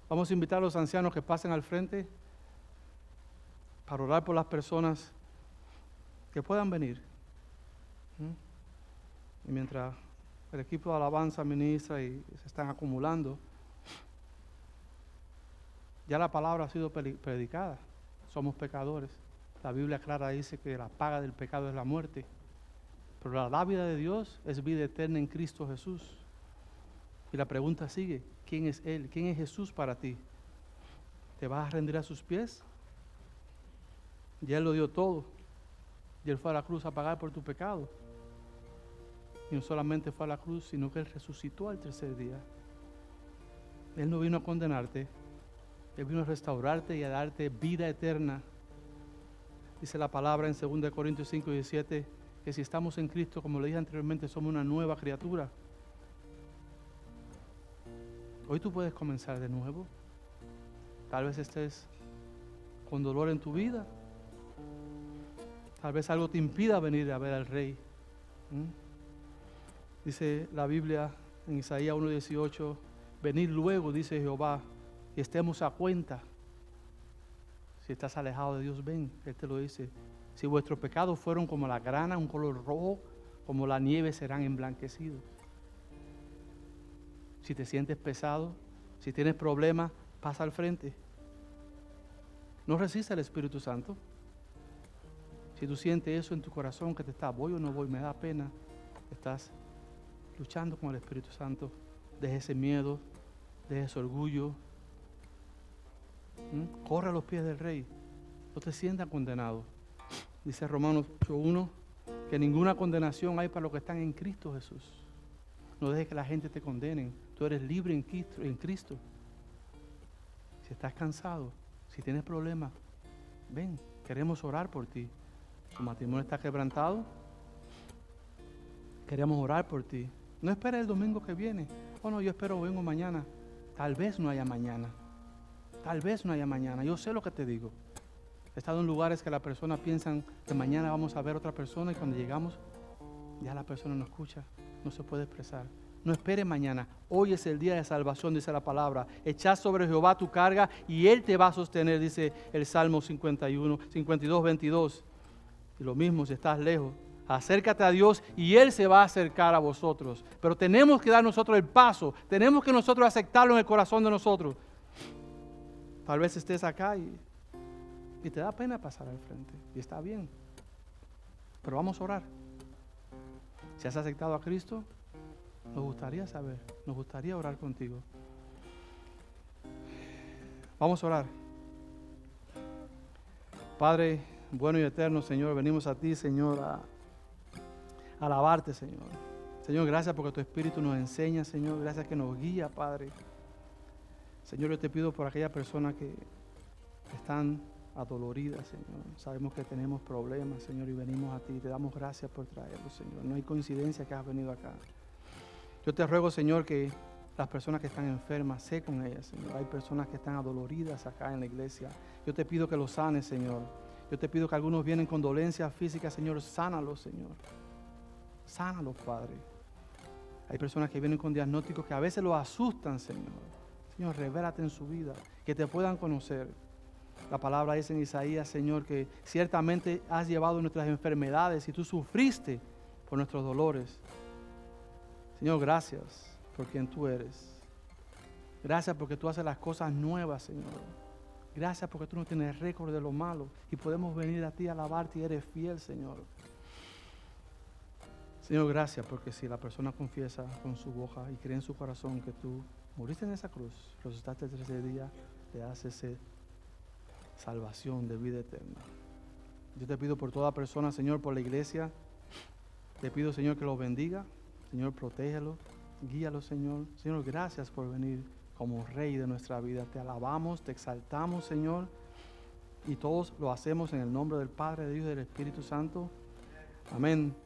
Vamos a invitar a los ancianos que pasen al frente para orar por las personas que puedan venir. Y mientras el equipo de alabanza ministra y se están acumulando, ya la palabra ha sido predicada. Somos pecadores. La Biblia clara dice que la paga del pecado es la muerte. Pero la dádiva de Dios es vida eterna en Cristo Jesús. Y la pregunta sigue, ¿quién es Él? ¿Quién es Jesús para ti? ¿Te vas a rendir a sus pies? Ya Él lo dio todo. Y Él fue a la cruz a pagar por tu pecado. Y no solamente fue a la cruz, sino que Él resucitó al tercer día. Él no vino a condenarte. Él vino a restaurarte y a darte vida eterna. Dice la palabra en 2 Corintios 5:17 que si estamos en Cristo, como le dije anteriormente, somos una nueva criatura. Hoy tú puedes comenzar de nuevo. Tal vez estés con dolor en tu vida. Tal vez algo te impida venir a ver al Rey. Dice la Biblia en Isaías 1:18, venid luego, dice Jehová, y estemos a cuenta. Si estás alejado de Dios, ven, Él te lo dice. Si vuestros pecados fueron como la grana, un color rojo, como la nieve serán emblanquecidos. Si te sientes pesado, si tienes problemas, pasa al frente. No resista al Espíritu Santo. Si tú sientes eso en tu corazón, que te está, voy o no voy, me da pena, Estás luchando con el Espíritu Santo. Deja ese miedo, deja ese orgullo. Corre a los pies del Rey. No te sientas condenado. Dice Romanos 8:1 que ninguna condenación hay para los que están en Cristo Jesús. No dejes que la gente te condene. Tú eres libre en Cristo. Si estás cansado, si tienes problemas, ven, queremos orar por ti. Tu matrimonio está quebrantado. Queremos orar por ti. No esperes el domingo que viene. Oh no, yo espero vengo mañana. Tal vez no haya mañana. Tal vez no haya mañana. Yo sé lo que te digo. He estado en lugares que las personas piensan que mañana vamos a ver a otra persona y cuando llegamos ya la persona no escucha, no se puede expresar. No espere mañana. Hoy es el día de salvación, dice la palabra. Echad sobre Jehová tu carga y Él te va a sostener, dice el Salmo 52, 22. Y lo mismo si estás lejos. Acércate a Dios y Él se va a acercar a vosotros. Pero tenemos que dar nosotros el paso. Tenemos que nosotros aceptarlo en el corazón de nosotros. Tal vez estés acá y te da pena pasar al frente. Y está bien. Pero vamos a orar. Si has aceptado a Cristo, nos gustaría saber. Nos gustaría orar contigo. Vamos a orar. Padre bueno y eterno, Señor, venimos a ti, Señor, a alabarte, Señor. Señor, gracias porque tu Espíritu nos enseña, Señor. Gracias que nos guía, Padre. Señor, yo te pido por aquellas personas que están adoloridas, Señor. Sabemos que tenemos problemas, Señor, y venimos a ti. Te damos gracias por traerlos, Señor. No hay coincidencia que has venido acá. Yo te ruego, Señor, que las personas que están enfermas, sé con ellas, Señor. Hay personas que están adoloridas acá en la iglesia. Yo te pido que los sanes, Señor. Yo te pido que algunos vienen con dolencias físicas, Señor. Sánalos, Señor. Sánalos, Padre. Hay personas que vienen con diagnósticos que a veces los asustan, Señor. Señor, revélate en su vida, que te puedan conocer. La palabra dice en Isaías, Señor, que ciertamente has llevado nuestras enfermedades y tú sufriste por nuestros dolores. Señor, gracias por quien tú eres. Gracias porque tú haces las cosas nuevas, Señor. Gracias porque tú no tienes récord de lo malo y podemos venir a ti a alabarte y eres fiel, Señor. Señor, gracias porque si la persona confiesa con su boca y cree en su corazón que tú moriste en esa cruz, resucitaste el tercer día, te das esa salvación de vida eterna. Yo te pido por toda persona, Señor, por la iglesia. Te pido, Señor, que los bendiga. Señor, protégelo, guíalo, Señor. Señor, gracias por venir como Rey de nuestra vida. Te alabamos, te exaltamos, Señor. Y todos lo hacemos en el nombre del Padre, del Hijo y del Espíritu Santo. Amén.